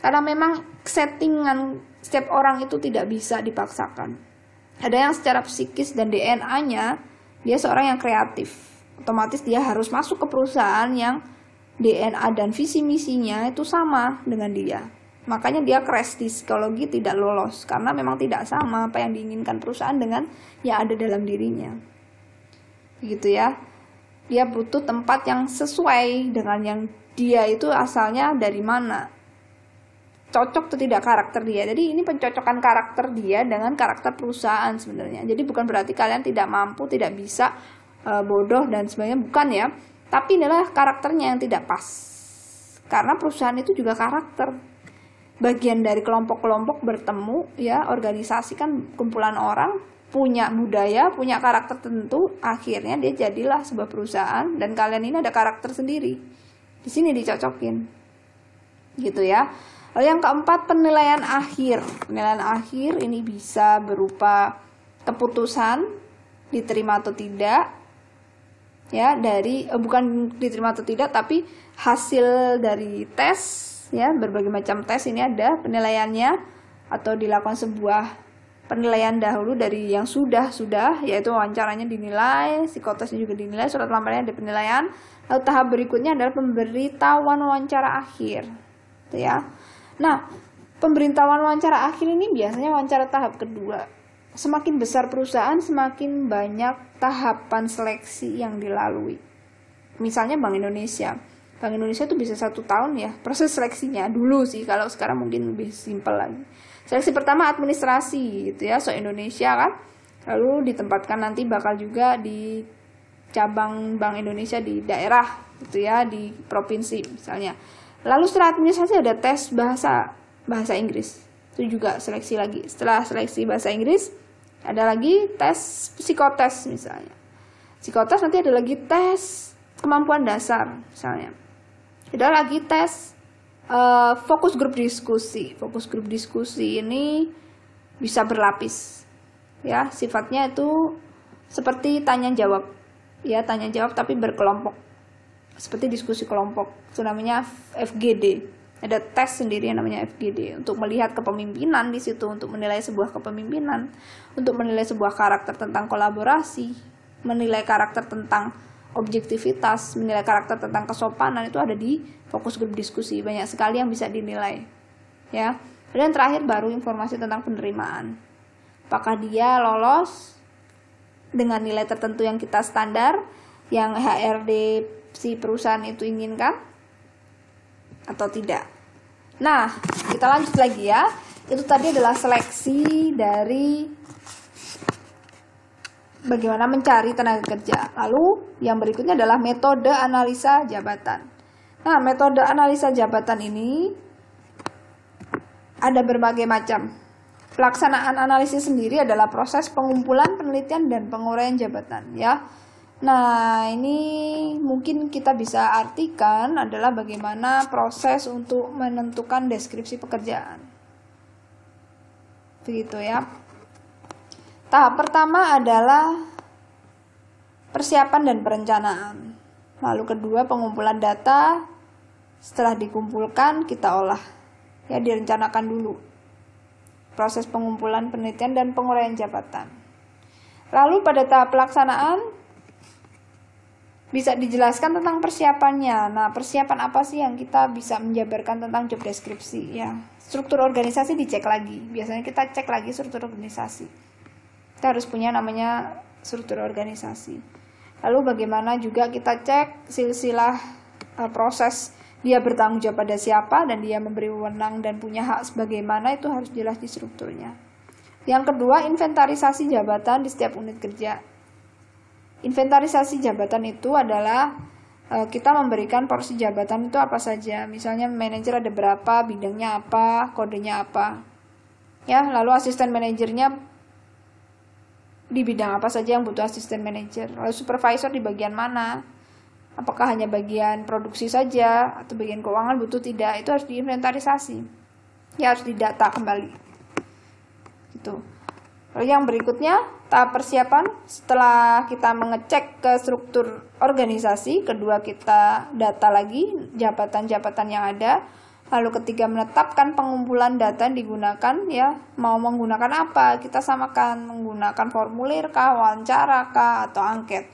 Karena memang settingan setiap orang itu tidak bisa dipaksakan. Ada yang secara psikis dan DNA-nya, dia seorang yang kreatif. Otomatis dia harus masuk ke perusahaan yang DNA dan visi misinya itu sama dengan dia. Makanya dia crash di psikologi, tidak lolos karena memang tidak sama apa yang diinginkan perusahaan dengan yang ada dalam dirinya. Gitu ya. Dia butuh tempat yang sesuai dengan yang dia itu asalnya dari mana. Cocok atau tidak karakter dia. Jadi ini pencocokan karakter dia dengan karakter perusahaan sebenarnya. Jadi bukan berarti kalian tidak mampu, tidak bisa, bodoh dan sebagainya, bukan ya. Tapi inilah karakternya yang tidak pas. Karena perusahaan itu juga karakter. Bagian dari kelompok-kelompok bertemu ya, organisasi kan kumpulan orang punya budaya, punya karakter tertentu, akhirnya dia jadilah sebuah perusahaan dan kalian ini ada karakter sendiri. Di sini dicocokin. Gitu ya. Lalu yang keempat, penilaian akhir. Penilaian akhir ini bisa berupa keputusan diterima atau tidak. Ya, dari bukan diterima atau tidak tapi hasil dari tes. Ya, berbagai macam tes ini ada penilaiannya atau dilakukan sebuah penilaian dahulu dari yang sudah yaitu wawancaranya dinilai, psikotesnya juga dinilai, surat lamarannya ada penilaian. Lalu tahap berikutnya adalah pemberitahuan wawancara akhir. Gitu ya. Nah, pemberitahuan wawancara akhir ini biasanya wawancara tahap kedua. Semakin besar perusahaan, semakin banyak tahapan seleksi yang dilalui. Misalnya Bank Indonesia. Bank Indonesia itu bisa 1 tahun ya proses seleksinya dulu sih, kalau sekarang mungkin lebih simpel lagi. Seleksi pertama administrasi gitu ya, Indonesia kan, lalu ditempatkan nanti bakal juga di cabang Bank Indonesia di daerah gitu ya, di provinsi misalnya. Lalu setelah administrasi ada tes bahasa Inggris, itu juga seleksi lagi. Setelah seleksi bahasa Inggris ada lagi tes psikotes misalnya. Psikotes nanti ada lagi tes kemampuan dasar misalnya. Ada lagi tes fokus grup diskusi. Fokus grup diskusi ini bisa berlapis. Ya, sifatnya itu seperti tanya jawab. Ya, tanya jawab tapi berkelompok. Seperti diskusi kelompok. Itu namanya FGD. Ada tes sendiri yang namanya FGD untuk melihat kepemimpinan di situ, untuk menilai sebuah kepemimpinan, untuk menilai sebuah karakter tentang kolaborasi. menilai karakter tentang objektivitas, menilai karakter tentang kesopanan itu ada di fokus grup diskusi. Banyak sekali yang bisa dinilai. Ya. Dan terakhir baru informasi tentang penerimaan. Apakah dia lolos dengan nilai tertentu yang kita standar, yang HRD si perusahaan itu inginkan atau tidak. Nah, kita lanjut lagi ya. Itu tadi adalah seleksi dari bagaimana mencari tenaga kerja. Lalu yang berikutnya adalah metode analisa jabatan. Nah, metode analisa jabatan ini ada berbagai macam. Pelaksanaan analisis sendiri adalah proses pengumpulan, penelitian, dan penguraian jabatan, ya. Nah, ini mungkin kita bisa artikan adalah bagaimana proses untuk menentukan deskripsi pekerjaan. Begitu ya. Tahap pertama adalah persiapan dan perencanaan. Lalu kedua, pengumpulan data. Setelah dikumpulkan, kita olah. Ya, direncanakan dulu proses pengumpulan, penelitian, dan penguraian jabatan. Lalu pada tahap pelaksanaan bisa dijelaskan tentang persiapannya. Nah, persiapan apa sih yang kita bisa menjabarkan tentang job deskripsi ya? Struktur organisasi dicek lagi. Biasanya kita cek lagi struktur organisasi. Kita harus punya namanya struktur organisasi. Lalu bagaimana juga kita cek silsilah proses dia bertanggung jawab pada siapa dan dia memberi wewenang dan punya hak sebagaimana, itu harus jelas di strukturnya. Yang kedua, inventarisasi jabatan di setiap unit kerja. Inventarisasi jabatan itu adalah kita memberikan porsi jabatan itu apa saja. Misalnya manajer ada berapa, bidangnya apa, kodenya apa. Ya, lalu asisten manajernya di bidang apa saja yang butuh asisten manajer. Lalu supervisor di bagian mana? Apakah hanya bagian produksi saja atau bagian keuangan butuh, tidak, itu harus diinventarisasi. Ya, harus didata kembali. Gitu. Lalu yang berikutnya, tahap persiapan setelah kita mengecek ke struktur organisasi, kedua kita data lagi jabatan-jabatan yang ada. Lalu ketiga, menetapkan pengumpulan data yang digunakan, ya, mau menggunakan apa? Kita samakan menggunakan formulir kah, wawancara kah, atau angket.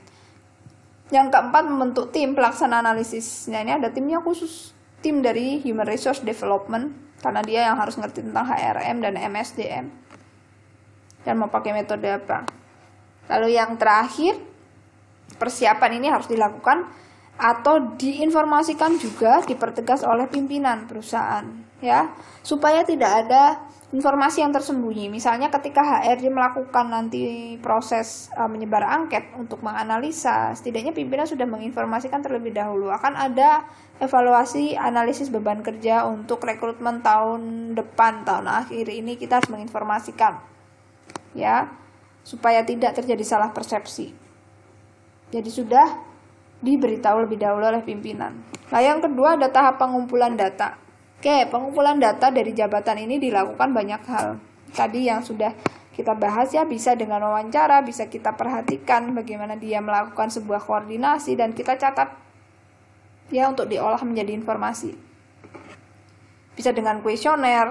Yang keempat, membentuk tim pelaksana analisis. Nah, ini ada timnya khusus, tim dari Human Resource Development, karena dia yang harus ngerti tentang HRM dan MSDM dan mau pakai metode apa. Lalu yang terakhir, persiapan ini harus dilakukan atau diinformasikan juga, dipertegas oleh pimpinan perusahaan, ya, supaya tidak ada informasi yang tersembunyi. Misalnya ketika HRD melakukan nanti proses menyebar angket untuk menganalisa, setidaknya pimpinan sudah menginformasikan terlebih dahulu akan ada evaluasi analisis beban kerja untuk rekrutmen tahun depan, tahun akhir ini kita harus menginformasikan, ya, supaya tidak terjadi salah persepsi. Jadi sudah diberitahu lebih dahulu oleh pimpinan. Nah, yang kedua ada tahap pengumpulan data. Oke, pengumpulan data dari jabatan ini dilakukan banyak hal. Tadi yang sudah kita bahas ya, bisa dengan wawancara, bisa kita perhatikan bagaimana dia melakukan sebuah koordinasi dan kita catat ya untuk diolah menjadi informasi. Bisa dengan kuesioner,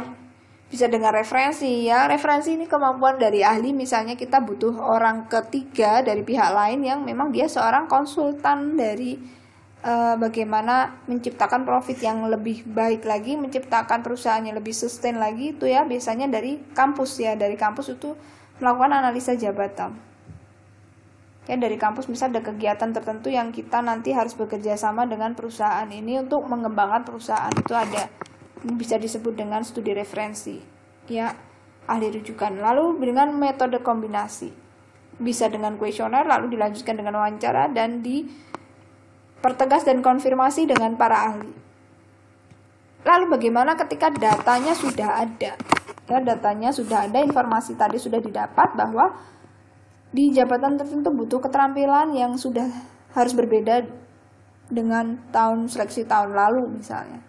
bisa dengan referensi ya. Referensi ini kemampuan dari ahli, misalnya kita butuh orang ketiga dari pihak lain yang memang dia seorang konsultan dari bagaimana menciptakan profit yang lebih baik lagi, menciptakan perusahaan yang lebih sustain lagi, itu ya biasanya dari kampus ya. Dari kampus itu melakukan analisa jabatan. Ya, dari kampus misalnya ada kegiatan tertentu yang kita nanti harus bekerja sama dengan perusahaan ini untuk mengembangkan perusahaan, itu ada. Ini bisa disebut dengan studi referensi. Ya, ahli rujukan. Lalu dengan metode kombinasi. Bisa dengan kuesioner lalu dilanjutkan dengan wawancara dan pertegas dan konfirmasi dengan para ahli. Lalu bagaimana ketika datanya sudah ada? Ya, datanya sudah ada, informasi tadi sudah didapat bahwa di jabatan tertentu butuh keterampilan yang sudah harus berbeda dengan seleksi tahun lalu misalnya.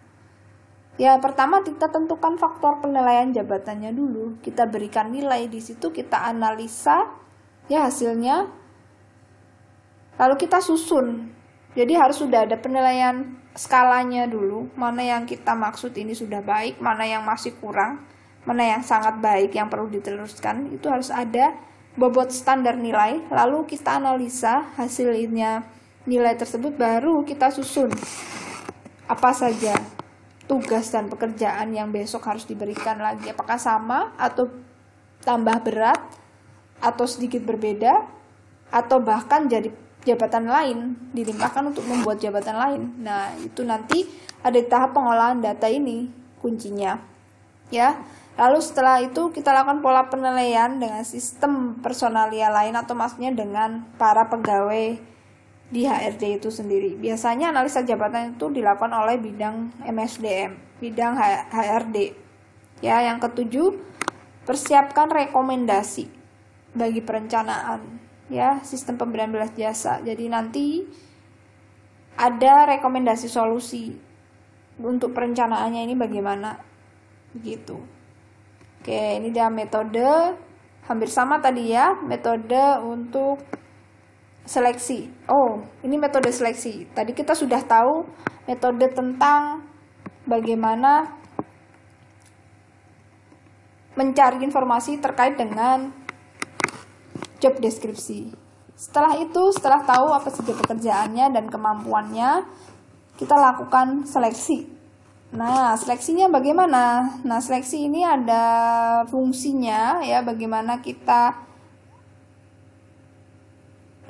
Ya, pertama kita tentukan faktor penilaian jabatannya dulu. Kita berikan nilai di situ, kita analisa ya hasilnya. Lalu kita susun. Jadi harus sudah ada penilaian skalanya dulu, mana yang kita maksud ini sudah baik, mana yang masih kurang, mana yang sangat baik yang perlu diteruskan, itu harus ada bobot standar nilai, lalu kita analisa hasilnya nilai tersebut, baru kita susun apa saja tugas dan pekerjaan yang besok harus diberikan lagi, apakah sama atau tambah berat atau sedikit berbeda, atau bahkan jadi jabatan lain dilimpahkan untuk membuat jabatan lain. Nah, itu nanti ada di tahap pengolahan data ini kuncinya. Ya. Lalu setelah itu kita lakukan pola penilaian dengan sistem personalia lain, atau maksudnya dengan para pegawai di HRD itu sendiri. Biasanya analisa jabatan itu dilakukan oleh bidang MSDM, bidang HRD. Ya, yang ketujuh, persiapkan rekomendasi bagi perencanaan, ya, sistem pemberian belas jasa. Jadi nanti ada rekomendasi solusi untuk perencanaannya ini bagaimana, begitu. Oke, ini dia metode, hampir sama tadi ya, metode untuk seleksi. Oh, ini metode seleksi. Tadi kita sudah tahu metode tentang bagaimana mencari informasi terkait dengan job deskripsi. Setelah itu, setelah tahu apa saja pekerjaannya dan kemampuannya, kita lakukan seleksi. Nah, seleksinya bagaimana? Nah, seleksi ini ada fungsinya, ya, bagaimana kita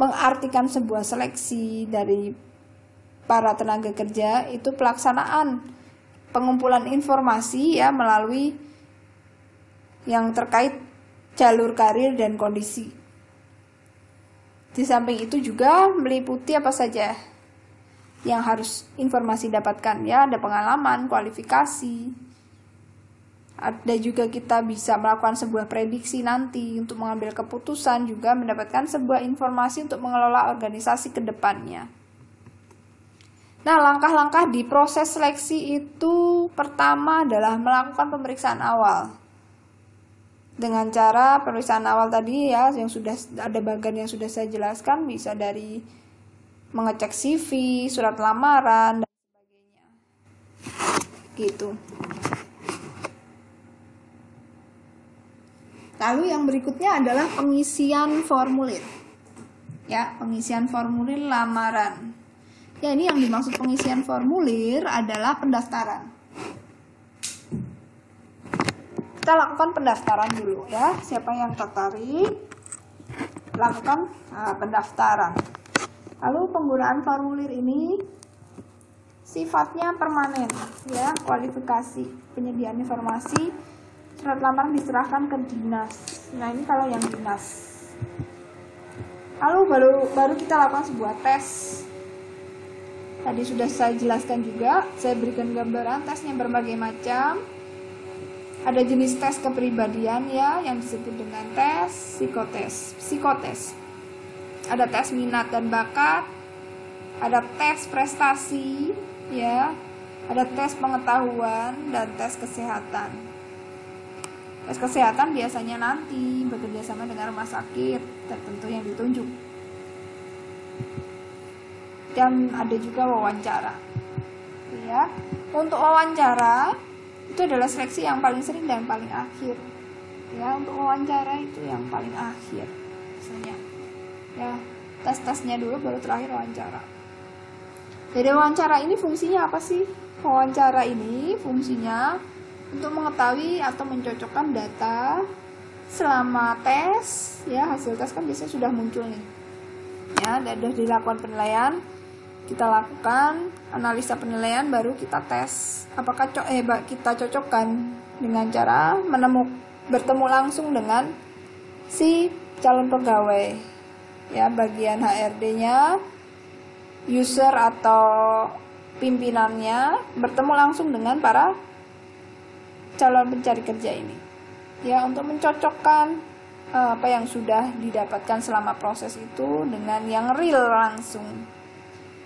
mengartikan sebuah seleksi dari para tenaga kerja. Itu pelaksanaan pengumpulan informasi, ya, melalui yang terkait jalur karir dan kondisi. Di samping itu juga meliputi apa saja yang harus informasi dapatkan, ya, ada pengalaman, kualifikasi, ada juga kita bisa melakukan sebuah prediksi nanti untuk mengambil keputusan, juga mendapatkan sebuah informasi untuk mengelola organisasi ke depannya. Nah, langkah-langkah di proses seleksi itu pertama adalah melakukan pemeriksaan awal. Dengan cara pemeriksaan awal tadi, ya, yang sudah ada bagian yang sudah saya jelaskan, bisa dari mengecek CV, surat lamaran, dan sebagainya. Gitu. Lalu yang berikutnya adalah pengisian formulir. Ya, pengisian formulir lamaran. Ya, ini yang dimaksud pengisian formulir adalah pendaftaran. Kita lakukan pendaftaran dulu, ya. Siapa yang tertarik, lakukan pendaftaran. Lalu penggunaan formulir ini sifatnya permanen, ya, kualifikasi, penyediaan informasi, surat lamaran diserahkan ke dinas. Nah, ini kalau yang dinas. Lalu baru kita lakukan sebuah tes. Tadi sudah saya jelaskan juga, saya berikan gambaran tesnya berbagai macam. Ada jenis tes kepribadian, ya, yang disebut dengan tes psikotes. Ada tes minat dan bakat, ada tes prestasi, ya, ada tes pengetahuan, dan tes kesehatan. Tes kesehatan biasanya nanti bekerja sama dengan rumah sakit tertentu yang ditunjuk. Dan ada juga wawancara. Ya, untuk wawancara itu adalah seleksi yang paling sering dan paling akhir. Ya, untuk wawancara itu yang paling akhir biasanya. Ya, tes-tesnya dulu baru terakhir wawancara. Jadi wawancara ini fungsinya apa sih? Wawancara ini fungsinya untuk mengetahui atau mencocokkan data selama tes, ya, hasil tes kan biasanya sudah muncul nih. Ya, sudah dilakukan penilaian, kita lakukan analisa penilaian, baru kita tes apakah kita cocokkan dengan cara bertemu langsung dengan si calon pegawai. Ya, bagian HRD-nya, user atau pimpinannya bertemu langsung dengan para calon pencari kerja ini. Ya, untuk mencocokkan apa yang sudah didapatkan selama proses itu dengan yang real langsung.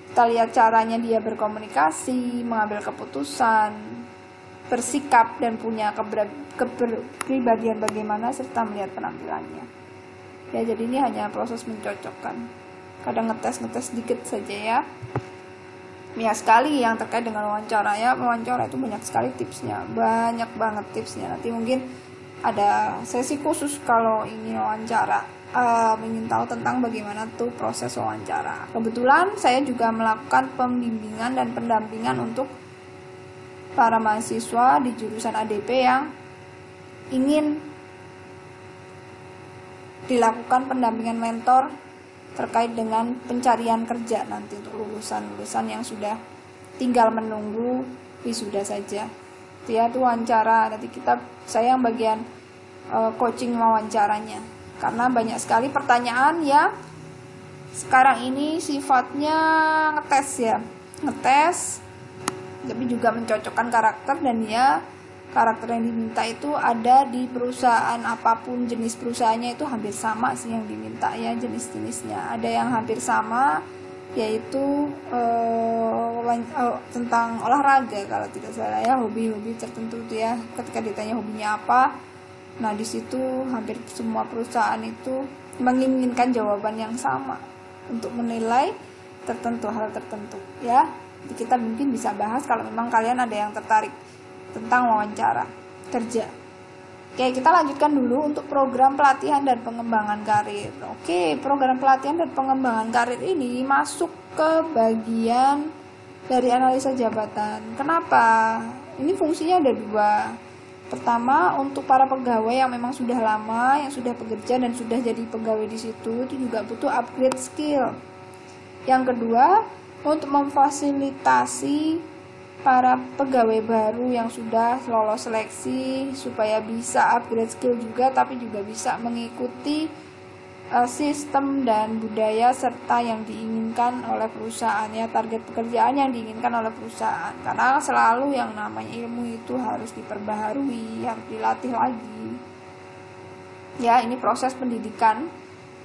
Kita lihat caranya dia berkomunikasi, mengambil keputusan, bersikap, dan punya kepribadian bagaimana, serta melihat penampilannya. Ya, jadi ini hanya proses mencocokkan. Kadang ngetes sedikit saja, ya. Banyak sekali yang terkait dengan wawancara, ya. Wawancara itu banyak sekali tipsnya, banyak banget tipsnya. Nanti mungkin ada sesi khusus kalau ingin wawancara. ingin tahu tentang bagaimana tuh proses wawancara. Kebetulan saya juga melakukan pembimbingan dan pendampingan untuk para mahasiswa di jurusan ADP yang ingin dilakukan pendampingan mentor terkait dengan pencarian kerja nanti untuk lulusan-lulusan yang sudah tinggal menunggu wisuda saja. Dia tuh wawancara, nanti saya yang bagian coaching wawancaranya. Karena banyak sekali pertanyaan yang sekarang ini sifatnya ngetes, tapi juga mencocokkan karakter, dan karakter yang diminta itu ada di perusahaan apapun, jenis perusahaannya itu hampir sama sih yang diminta ya, jenis-jenisnya. Ada yang hampir sama, yaitu tentang olahraga kalau tidak salah ya, hobi-hobi tertentu tuh ya. Ketika ditanya hobinya apa, nah di situ hampir semua perusahaan itu menginginkan jawaban yang sama untuk menilai hal tertentu ya. Jadi kita mungkin bisa bahas kalau memang kalian ada yang tertarik tentang wawancara kerja. Oke, kita lanjutkan dulu untuk program pelatihan dan pengembangan karir. Oke, program pelatihan dan pengembangan karir ini masuk ke bagian dari analisa jabatan. Kenapa? Ini fungsinya ada dua. Pertama, untuk para pegawai yang memang sudah lama, yang sudah bekerja dan sudah jadi pegawai di situ, itu juga butuh upgrade skill. Yang kedua, untuk memfasilitasi para pegawai baru yang sudah lolos seleksi supaya bisa upgrade skill juga, tapi juga bisa mengikuti sistem dan budaya serta yang diinginkan oleh perusahaan ya, target pekerjaan yang diinginkan oleh perusahaan. Karena selalu yang namanya ilmu itu harus diperbaharui, harus dilatih lagi. Ya, ini proses pendidikan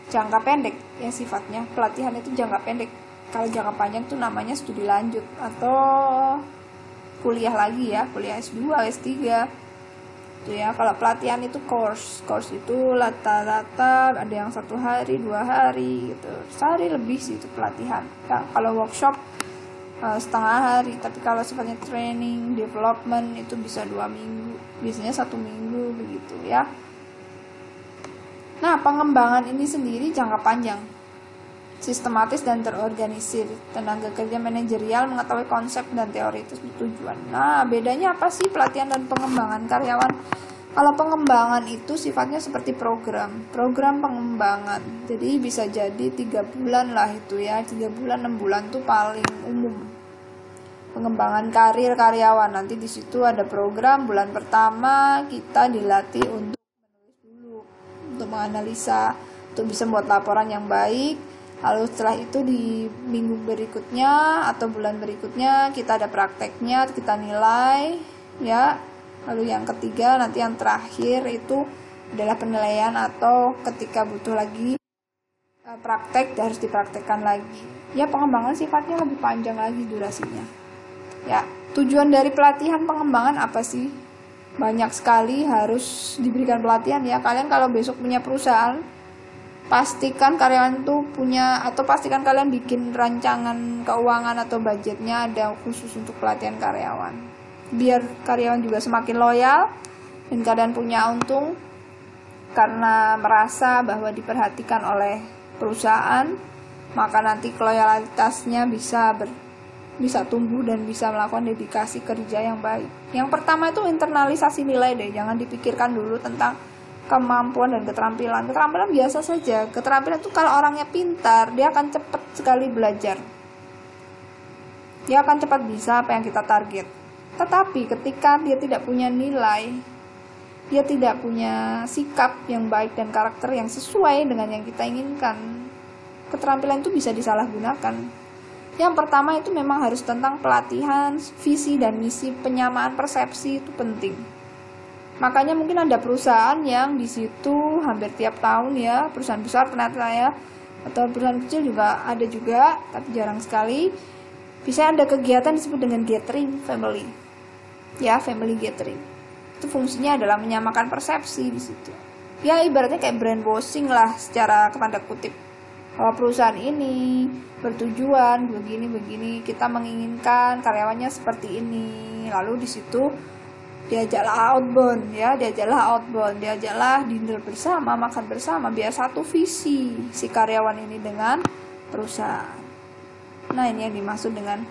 jangka pendek ya sifatnya. Pelatihan itu jangka pendek. Kalau jangka panjang itu namanya studi lanjut atau kuliah lagi ya, kuliah S2, S3. Itu ya, kalau pelatihan itu course itu rata-rata ada yang 1 hari, 2 hari gitu, sehari lebih sih itu pelatihan ya. Kalau workshop setengah hari, tapi kalau sifatnya training development itu bisa 2 minggu, biasanya 1 minggu begitu ya. Nah, pengembangan ini sendiri jangka panjang, sistematis dan terorganisir. Tenaga kerja manajerial mengetahui konsep dan teoritis tujuan. Nah, bedanya apa sih pelatihan dan pengembangan karyawan? Kalau pengembangan itu sifatnya seperti program pengembangan. Jadi bisa jadi 3 bulan lah itu ya, 3 bulan 6 bulan tuh paling umum. Pengembangan karir karyawan, nanti di situ ada program. Bulan pertama kita dilatih untuk menulis dulu, untuk menganalisa, untuk bisa membuat laporan yang baik. Lalu setelah itu di minggu berikutnya atau bulan berikutnya kita ada prakteknya, kita nilai ya. Lalu yang ketiga, nanti yang terakhir itu adalah penilaian, atau ketika butuh lagi praktek harus dipraktekkan lagi. Ya, pengembangan sifatnya lebih panjang lagi durasinya. Ya, tujuan dari pelatihan pengembangan apa sih? Banyak sekali harus diberikan pelatihan ya. Kalian kalau besok punya perusahaan, pastikan karyawan itu punya, atau pastikan kalian bikin rancangan keuangan atau budgetnya ada khusus untuk pelatihan karyawan. Biar karyawan juga semakin loyal dan kalian punya untung karena merasa bahwa diperhatikan oleh perusahaan, maka nanti loyalitasnya bisa tumbuh dan bisa melakukan dedikasi kerja yang baik. Yang pertama itu internalisasi nilai deh, jangan dipikirkan dulu tentang kemampuan dan keterampilan. Keterampilan biasa saja. Keterampilan itu kalau orangnya pintar, dia akan cepat sekali belajar. Dia akan cepat bisa apa yang kita target. Tetapi ketika dia tidak punya nilai, dia tidak punya sikap yang baik dan karakter yang sesuai dengan yang kita inginkan, keterampilan itu bisa disalahgunakan. Yang pertama itu memang harus tentang pelatihan, visi dan misi, penyamaan persepsi itu penting. Makanya mungkin ada perusahaan yang di situ hampir tiap tahun ya, perusahaan besar ternyata ya, atau perusahaan kecil juga ada juga, tapi jarang sekali. Bisa ada kegiatan disebut dengan gathering family. Ya, family gathering. Itu fungsinya adalah menyamakan persepsi di situ. Ya, ibaratnya kayak brainwashing lah secara tanda kutip. Bahwa perusahaan ini bertujuan begini, kita menginginkan karyawannya seperti ini. Lalu di situ diajaklah diajaklah dinner bersama, makan bersama, biar satu visi si karyawan ini dengan perusahaan. Nah, ini yang dimaksud dengan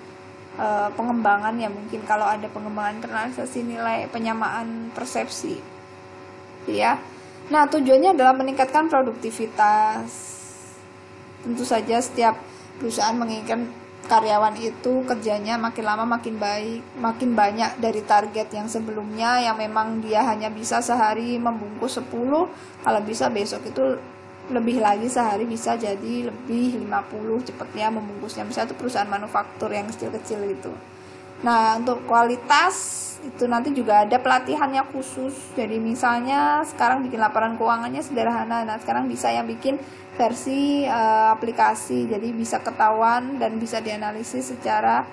pengembangan, ya mungkin kalau ada pengembangan internalisasi nilai, penyamaan persepsi, ya. Nah, tujuannya adalah meningkatkan produktivitas. Tentu saja setiap perusahaan menginginkan karyawan itu kerjanya makin lama makin baik, makin banyak dari target yang sebelumnya, yang memang dia hanya bisa sehari membungkus 10, kalau bisa besok itu lebih lagi, sehari bisa jadi lebih 50 cepatnya membungkusnya. Misalnya itu perusahaan manufaktur yang kecil-kecil gitu. Nah, untuk kualitas itu nanti juga ada pelatihannya khusus. Jadi misalnya sekarang bikin laporan keuangannya sederhana, nah sekarang bisa yang bikin versi aplikasi, jadi bisa ketahuan dan bisa dianalisis secara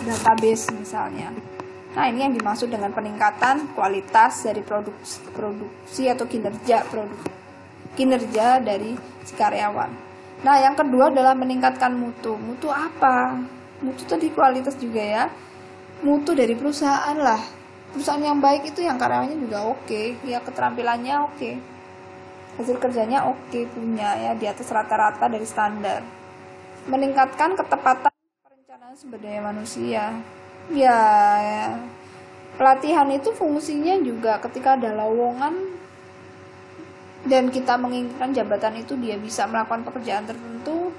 database misalnya. Nah, ini yang dimaksud dengan peningkatan kualitas dari produksi atau kinerja dari si karyawan. Nah, yang kedua adalah meningkatkan mutu. Mutu apa? Mutu tadi kualitas juga ya. Mutu dari perusahaan lah. Perusahaan yang baik itu yang karyawannya juga oke, ya keterampilannya oke, hasil kerjanya oke, punya ya di atas rata-rata dari standar. Meningkatkan ketepatan perencanaan sumber daya manusia. Ya, pelatihan itu fungsinya juga ketika ada lowongan dan kita menginginkan jabatan itu dia bisa melakukan pekerjaan tertentu.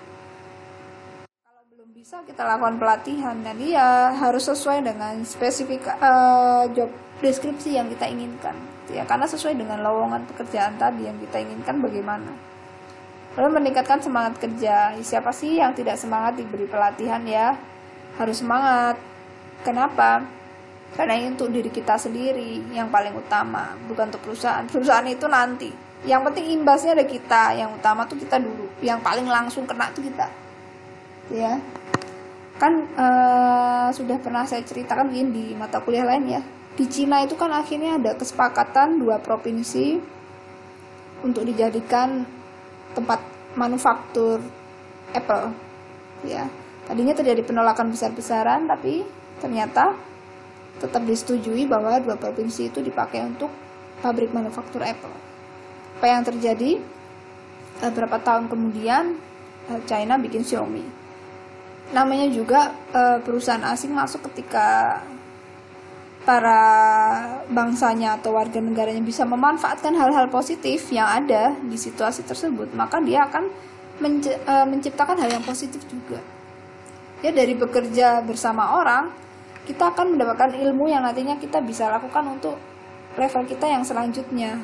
Kalau belum bisa, kita lakukan pelatihan, dan dia harus sesuai dengan spesifik job deskripsi yang kita inginkan, ya, karena sesuai dengan lowongan pekerjaan tadi yang kita inginkan bagaimana. Lalu meningkatkan semangat kerja. Siapa sih yang tidak semangat diberi pelatihan, ya? Harus semangat. Kenapa? Karena ini untuk diri kita sendiri yang paling utama, bukan untuk perusahaan. Perusahaan itu nanti. Yang penting imbasnya ada kita, yang utama tuh kita dulu. Yang paling langsung kena tuh kita. Ya. Kan sudah pernah saya ceritakan di mata kuliah lain ya. Di Cina itu kan akhirnya ada kesepakatan 2 provinsi untuk dijadikan tempat manufaktur Apple. Ya. Tadinya terjadi penolakan besar-besaran, tapi ternyata tetap disetujui bahwa 2 provinsi itu dipakai untuk pabrik manufaktur Apple. Apa yang terjadi? Beberapa tahun kemudian China bikin Xiaomi. Namanya juga perusahaan asing masuk ketika para bangsanya atau warga negaranya bisa memanfaatkan hal-hal positif yang ada di situasi tersebut, maka dia akan menciptakan hal yang positif juga. Ya, dari bekerja bersama orang, kita akan mendapatkan ilmu yang nantinya kita bisa lakukan untuk level kita yang selanjutnya,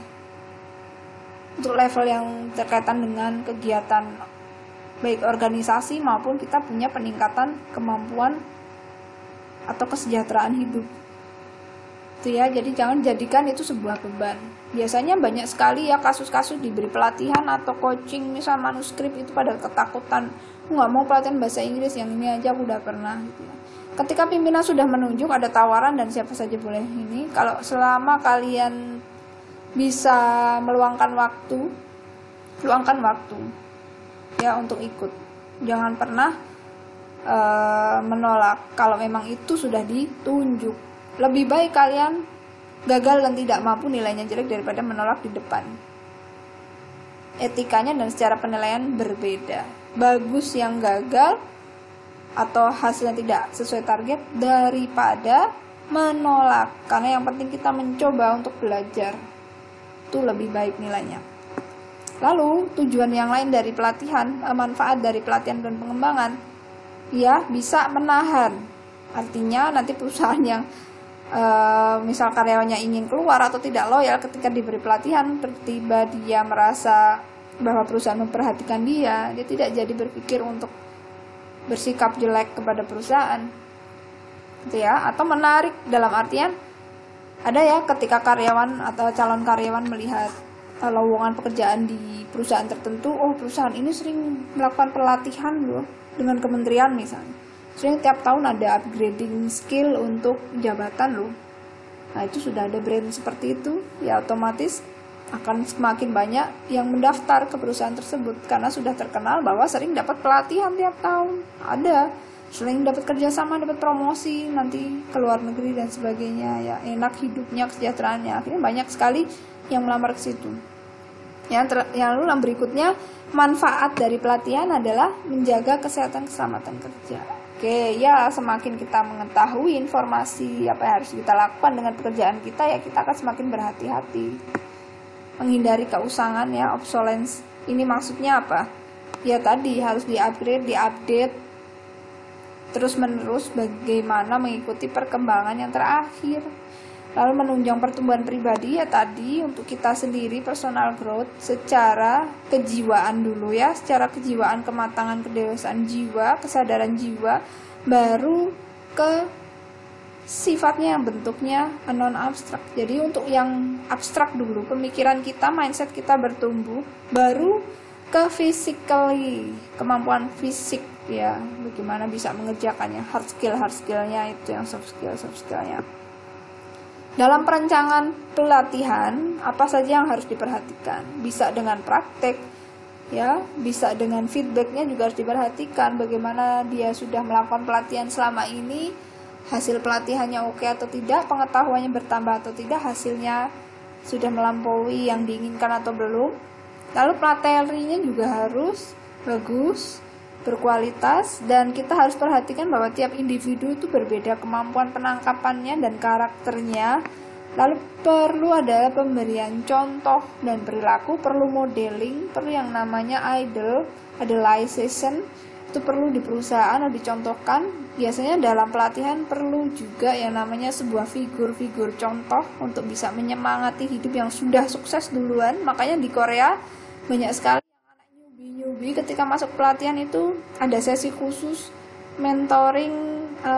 untuk level yang terkaitan dengan kegiatan baik organisasi maupun kita punya peningkatan kemampuan atau kesejahteraan hidup. Itu ya, jadi jangan jadikan itu sebuah beban. Biasanya banyak sekali ya kasus-kasus diberi pelatihan atau coaching, misal manuskrip itu pada ketakutan, nggak mau pelatihan bahasa Inggris, yang ini aja aku udah pernah gitu ya. Ketika pimpinan sudah menunjuk, ada tawaran dan siapa saja boleh ini. Kalau selama kalian bisa meluangkan waktu ya untuk ikut. Jangan pernah menolak kalau memang itu sudah ditunjuk. Lebih baik kalian gagal dan tidak mampu, nilainya jelek, daripada menolak di depan. Etikanya dan secara penilaian berbeda. Bagus yang gagal atau hasilnya tidak sesuai target daripada menolak, karena yang penting kita mencoba untuk belajar, itu lebih baik nilainya. Lalu tujuan yang lain dari pelatihan, manfaat dari pelatihan dan pengembangan, ya bisa menahan. Artinya nanti perusahaan yang misal karyawannya ingin keluar atau tidak loyal ketika diberi pelatihan, tiba dia merasa bahwa perusahaan memperhatikan dia tidak jadi berpikir untuk bersikap jelek kepada perusahaan, gitu ya. Atau menarik dalam artian ada ya ketika karyawan atau calon karyawan melihat lowongan pekerjaan di perusahaan tertentu, oh perusahaan ini sering melakukan pelatihan loh dengan kementerian misalnya, sering tiap tahun ada upgrading skill untuk jabatan loh. Nah, itu sudah ada brand seperti itu, ya otomatis akan semakin banyak yang mendaftar ke perusahaan tersebut karena sudah terkenal bahwa sering dapat pelatihan tiap tahun. Ada sering dapat kerjasama, dapat promosi, nanti ke luar negeri dan sebagainya, ya enak hidupnya, kesejahteraannya. Akhirnya banyak sekali yang melamar ke situ. Yang lalu berikutnya, manfaat dari pelatihan adalah menjaga kesehatan keselamatan kerja. Oke, ya semakin kita mengetahui informasi apa yang harus kita lakukan dengan pekerjaan kita, ya kita akan semakin berhati-hati. Menghindari keusangan, ya, obsolescence. Ini maksudnya apa? Ya tadi harus di-upgrade, di-update terus-menerus bagaimana mengikuti perkembangan yang terakhir. Lalu menunjang pertumbuhan pribadi, ya tadi untuk kita sendiri, personal growth secara kejiwaan dulu, ya, secara kejiwaan, kematangan, kedewasaan jiwa, kesadaran jiwa, baru ke sifatnya yang bentuknya non abstrak. Jadi untuk yang abstrak dulu, pemikiran kita, mindset kita bertumbuh, baru ke physically, kemampuan fisik, ya, bagaimana bisa mengerjakannya, hard skillnya itu yang soft skillnya. Dalam perencanaan pelatihan, apa saja yang harus diperhatikan? Bisa dengan praktek, ya, bisa dengan feedbacknya juga harus diperhatikan. Bagaimana dia sudah melakukan pelatihan selama ini, hasil pelatihannya oke atau tidak, pengetahuannya bertambah atau tidak, hasilnya sudah melampaui yang diinginkan atau belum. Lalu materinya juga harus bagus, berkualitas, dan kita harus perhatikan bahwa tiap individu itu berbeda kemampuan penangkapannya dan karakternya. Lalu perlu adalah pemberian contoh dan perilaku, perlu modeling, perlu yang namanya idealization, itu perlu di perusahaan atau dicontohkan. Biasanya dalam pelatihan perlu juga yang namanya sebuah figur contoh untuk bisa menyemangati hidup yang sudah sukses duluan. Makanya di Korea banyak sekali newbie ketika masuk pelatihan itu ada sesi khusus mentoring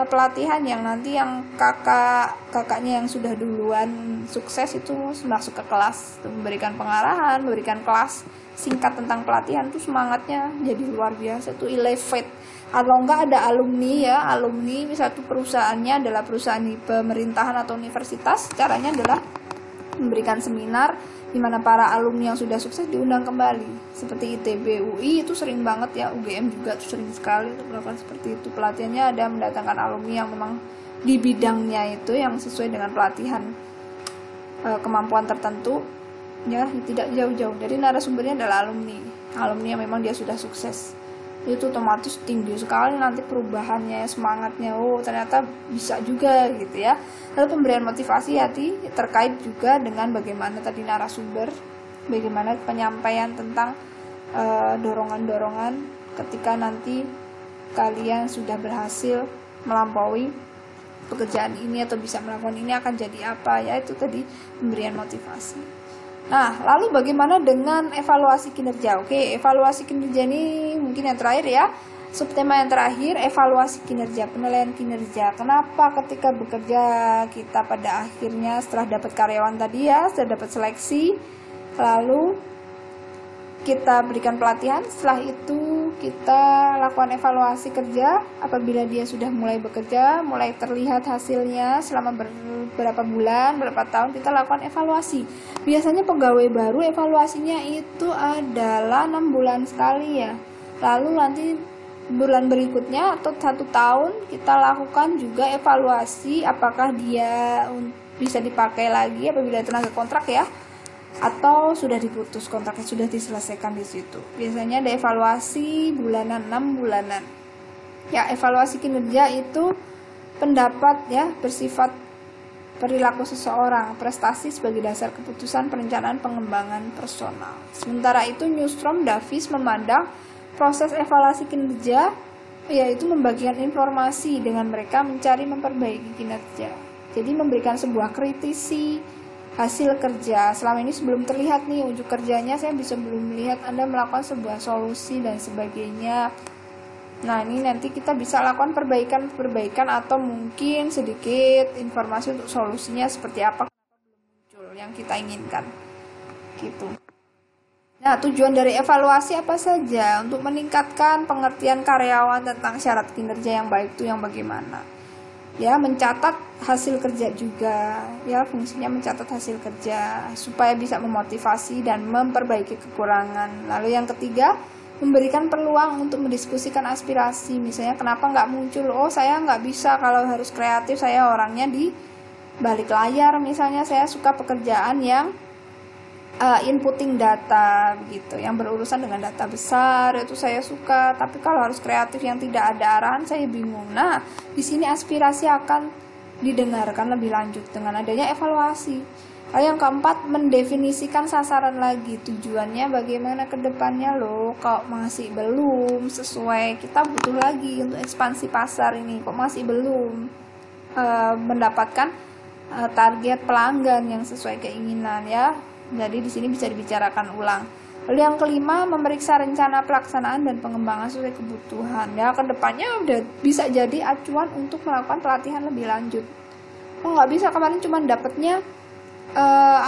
pelatihan, yang nanti yang kakaknya yang sudah duluan sukses itu masuk ke kelas, memberikan pengarahan, memberikan kelas singkat tentang pelatihan. Itu semangatnya jadi luar biasa, itu elevate. Atau enggak ada alumni satu perusahaannya adalah perusahaan di pemerintahan atau universitas, caranya adalah memberikan seminar di mana para alumni yang sudah sukses diundang kembali, seperti ITB, UI itu sering banget, ya, UGM juga tuh sering sekali untuk melakukan seperti itu. Pelatihannya ada mendatangkan alumni yang memang di bidangnya itu yang sesuai dengan pelatihan kemampuan tertentu, ya, tidak jauh-jauh. Jadi narasumbernya adalah alumni yang memang dia sudah sukses. Itu otomatis tinggi sekali nanti perubahannya, semangatnya, oh ternyata bisa juga gitu, ya. Lalu pemberian motivasi hati terkait juga dengan bagaimana tadi narasumber, bagaimana penyampaian tentang dorongan-dorongan ketika nanti kalian sudah berhasil melampaui pekerjaan ini atau bisa melakukan ini akan jadi apa, ya, itu tadi pemberian motivasi. Nah, lalu bagaimana dengan evaluasi kinerja? Oke, evaluasi kinerja ini mungkin yang terakhir, ya. Subtema yang terakhir, evaluasi kinerja, penilaian kinerja. Kenapa ketika bekerja kita pada akhirnya setelah dapat karyawan tadi, ya, setelah dapat seleksi, lalu kita berikan pelatihan, setelah itu kita lakukan evaluasi kerja. Apabila dia sudah mulai bekerja, mulai terlihat hasilnya selama beberapa bulan, berapa tahun, kita lakukan evaluasi. Biasanya pegawai baru evaluasinya itu adalah 6 bulan sekali, ya. Lalu nanti bulan berikutnya atau 1 tahun kita lakukan juga evaluasi apakah dia bisa dipakai lagi apabila tenaga kontrak, ya, atau sudah diputus kontraknya, sudah diselesaikan di situ. Biasanya ada evaluasi bulanan, 6 bulanan. Ya, evaluasi kinerja itu pendapat, ya, bersifat perilaku seseorang, prestasi sebagai dasar keputusan perencanaan pengembangan personal. Sementara itu Newstrom Davis memandang proses evaluasi kinerja yaitu membagikan informasi dengan mereka mencari memperbaiki kinerja. Jadi memberikan sebuah kritisi hasil kerja. Selama ini sebelum terlihat nih wujud kerjanya, saya bisa belum melihat Anda melakukan sebuah solusi dan sebagainya. Nah, ini nanti kita bisa lakukan perbaikan atau mungkin sedikit informasi untuk solusinya seperti apa, kenapa belum muncul yang kita inginkan. Gitu. Nah, tujuan dari evaluasi apa saja? Untuk meningkatkan pengertian karyawan tentang syarat kinerja yang baik itu yang bagaimana. Ya, mencatat hasil kerja juga, ya, fungsinya mencatat hasil kerja supaya bisa memotivasi dan memperbaiki kekurangan. Lalu yang ketiga, memberikan peluang untuk mendiskusikan aspirasi. Misalnya kenapa nggak muncul, oh saya nggak bisa kalau harus kreatif, saya orangnya di balik layar, misalnya saya suka pekerjaan yang inputting data gitu, yang berurusan dengan data besar itu saya suka, tapi kalau harus kreatif yang tidak ada arahan saya bingung. Nah, di sini aspirasi akan didengarkan lebih lanjut dengan adanya evaluasi. Lalu yang keempat, mendefinisikan sasaran lagi, tujuannya bagaimana ke depannya loh, kok masih belum sesuai, kita butuh lagi untuk ekspansi pasar ini, kok masih belum mendapatkan target pelanggan yang sesuai keinginan ya. Jadi di sini bisa dibicarakan ulang. Lalu yang kelima, memeriksa rencana pelaksanaan dan pengembangan sesuai kebutuhan. Ya, kedepannya udah bisa jadi acuan untuk melakukan pelatihan lebih lanjut. Oh, nggak bisa kemarin cuma dapatnya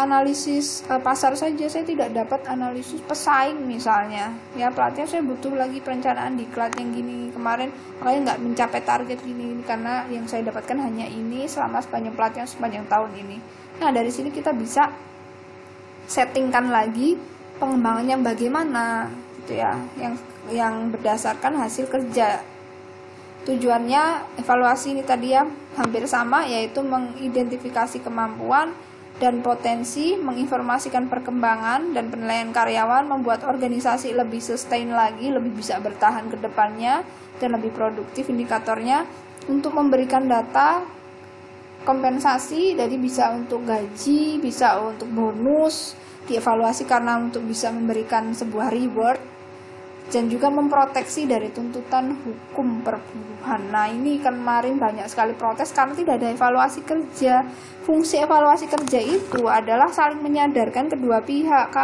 analisis pasar saja, saya tidak dapat analisis pesaing misalnya. Ya, pelatihan saya butuh lagi perencanaan diklat yang gini kemarin, makanya nggak mencapai target gini karena yang saya dapatkan hanya ini selama sepanjang pelatihan sepanjang tahun ini. Nah, dari sini kita bisa settingkan lagi pengembangan yang bagaimana gitu ya, yang berdasarkan hasil kerja. Tujuannya evaluasi ini tadi ya hampir sama, yaitu mengidentifikasi kemampuan dan potensi, menginformasikan perkembangan dan penilaian karyawan, membuat organisasi lebih sustain lagi, lebih bisa bertahan ke depannya dan lebih produktif indikatornya, untuk memberikan data kompensasi, jadi bisa untuk gaji, bisa untuk bonus, dievaluasi karena untuk bisa memberikan sebuah reward, dan juga memproteksi dari tuntutan hukum perburuhan. Nah, ini kemarin banyak sekali protes karena tidak ada evaluasi kerja. Fungsi evaluasi kerja itu adalah saling menyadarkan kedua pihak.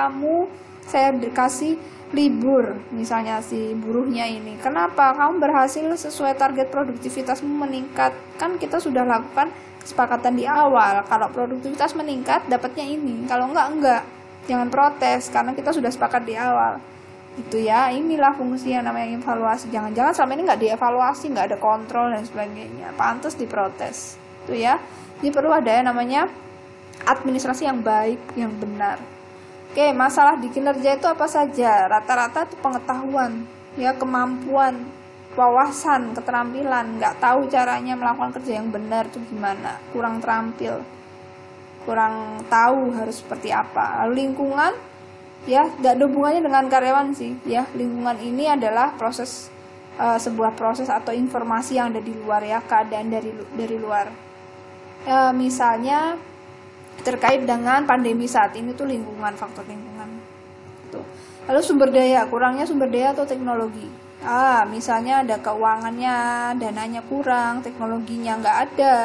Saya dikasih libur, misalnya si buruhnya ini, kenapa kamu berhasil sesuai target produktivitasmu meningkat, kan kita sudah lakukan kesepakatan di awal, kalau produktivitas meningkat dapatnya ini, kalau enggak, jangan protes karena kita sudah sepakat di awal. Itu ya, inilah fungsi yang namanya evaluasi. Jangan-jangan selama ini nggak dievaluasi, nggak ada kontrol dan sebagainya, pantas diprotes. Itu ya, ini perlu ada yang namanya administrasi yang baik, yang benar. Oke, masalah di kinerja itu apa saja? Rata-rata itu pengetahuan, ya, kemampuan, wawasan, keterampilan, nggak tahu caranya melakukan kerja yang benar itu gimana, kurang terampil, kurang tahu harus seperti apa. Lalu lingkungan, ya, nggak ada hubungannya dengan karyawan sih, ya. Lingkungan ini adalah proses, sebuah proses atau informasi yang ada di luar, ya, keadaan dari luar. Misalnya terkait dengan pandemi saat ini tuh lingkungan, faktor lingkungan. Tuh. Lalu sumber daya, kurangnya sumber daya atau teknologi. Misalnya ada keuangannya, dananya kurang, teknologinya nggak ada,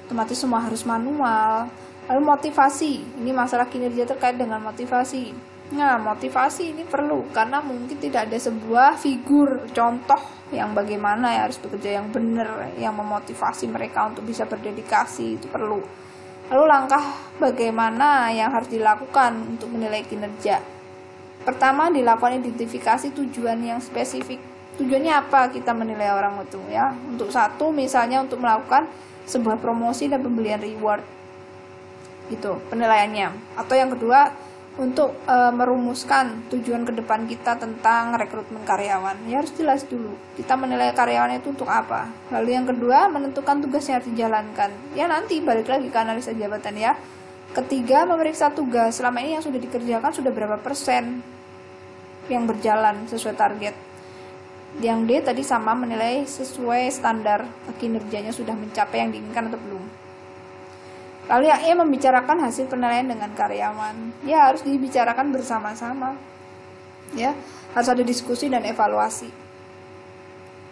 otomatis semua harus manual. Lalu motivasi, ini masalah kinerja terkait dengan motivasi. Nah, motivasi ini perlu karena mungkin tidak ada sebuah figur contoh yang bagaimana ya harus bekerja yang benar, yang memotivasi mereka untuk bisa berdedikasi, itu perlu. Lalu langkah bagaimana yang harus dilakukan untuk menilai kinerja. Pertama, dilakukan identifikasi tujuan yang spesifik. Tujuannya apa kita menilai orang itu, ya? Untuk satu, misalnya untuk melakukan sebuah promosi dan pembelian reward. Gitu, penilaiannya. Atau yang kedua, untuk merumuskan tujuan ke depan kita tentang rekrutmen karyawan. Ya, harus jelas dulu. Kita menilai karyawan itu untuk apa. Lalu yang kedua, menentukan tugas yang harus dijalankan. Ya, nanti balik lagi ke analisa jabatan ya. Ketiga, memeriksa tugas. Selama ini yang sudah dikerjakan sudah berapa persen yang berjalan sesuai target. Yang D tadi sama, menilai sesuai standar kinerjanya sudah mencapai yang diinginkan atau belum. Lalu yang E, membicarakan hasil penilaian dengan karyawan. Ya, harus dibicarakan bersama-sama. Ya, harus ada diskusi dan evaluasi.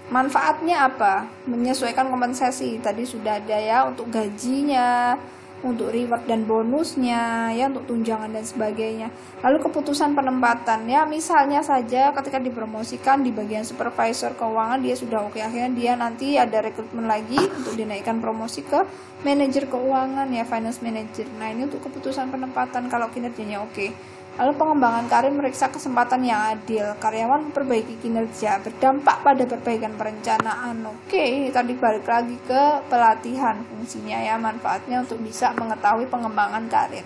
Manfaatnya apa? Menyesuaikan kompensasi. Tadi sudah ada ya, untuk gajinya, untuk reward dan bonusnya, ya, untuk tunjangan dan sebagainya. Lalu keputusan penempatan, ya, misalnya saja ketika dipromosikan di bagian supervisor keuangan dia sudah oke, akhirnya dia nanti ada rekrutmen lagi untuk dinaikkan promosi ke manajer keuangan, ya, finance manager. Nah, ini untuk keputusan penempatan kalau kinerjanya oke. Lalu pengembangan karir, meriksa kesempatan yang adil, karyawan memperbaiki kinerja, berdampak pada perbaikan perencanaan. Oke, tadi balik lagi ke pelatihan fungsinya ya, manfaatnya untuk bisa mengetahui pengembangan karir.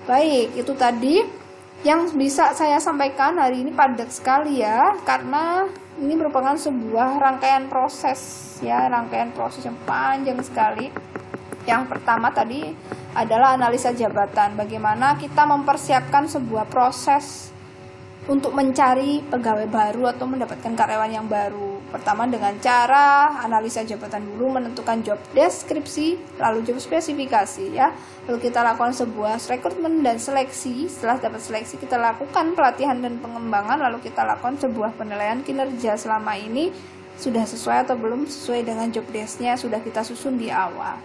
Baik, itu tadi Yang bisa saya sampaikan hari ini padat sekali ya, karena ini merupakan sebuah rangkaian proses ya, rangkaian proses yang panjang sekali. Yang pertama tadi adalah analisa jabatan, bagaimana kita mempersiapkan sebuah proses untuk mencari pegawai baru atau mendapatkan karyawan yang baru. Pertama dengan cara analisa jabatan dulu, menentukan job deskripsi, lalu job spesifikasi ya. Lalu kita lakukan sebuah rekrutmen dan seleksi. Setelah dapat seleksi, kita lakukan pelatihan dan pengembangan, lalu kita lakukan sebuah penilaian kinerja selama ini sudah sesuai atau belum sesuai dengan job desk-nya, sudah kita susun di awal.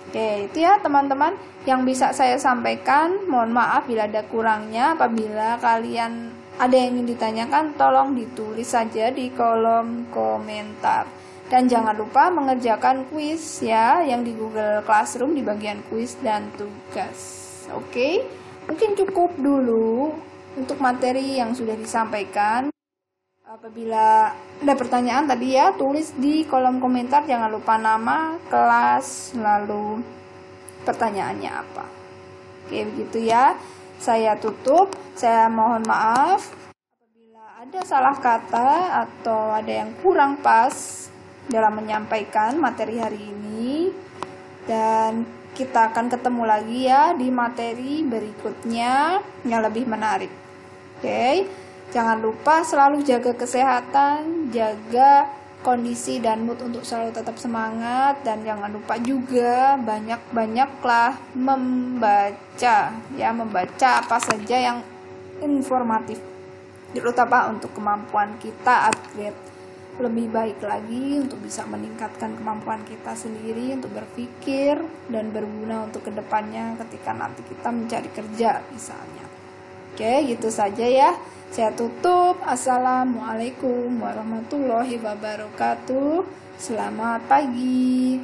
Oke, itu ya teman-teman yang bisa saya sampaikan. Mohon maaf bila ada kurangnya. Apabila kalian ada yang ingin ditanyakan, tolong ditulis saja di kolom komentar. Dan jangan lupa mengerjakan kuis ya, yang di Google Classroom di bagian kuis dan tugas. Oke, mungkin cukup dulu untuk materi yang sudah disampaikan. Apabila ada pertanyaan tadi ya, tulis di kolom komentar, jangan lupa nama, kelas, lalu pertanyaannya apa. Oke, begitu ya. Saya tutup, saya mohon maaf apabila ada salah kata atau ada yang kurang pas dalam menyampaikan materi hari ini. Dan kita akan ketemu lagi ya di materi berikutnya yang lebih menarik. Oke, jangan lupa selalu jaga kesehatan, jaga kondisi dan mood untuk selalu tetap semangat. Dan jangan lupa juga banyak-banyaklah membaca ya, membaca apa saja yang informatif, terutama untuk kemampuan kita upgrade lebih baik lagi, untuk bisa meningkatkan kemampuan kita sendiri untuk berpikir dan berguna untuk kedepannya ketika nanti kita mencari kerja misalnya. Oke, gitu saja ya. Saya tutup. Assalamualaikum warahmatullahi wabarakatuh. Selamat pagi.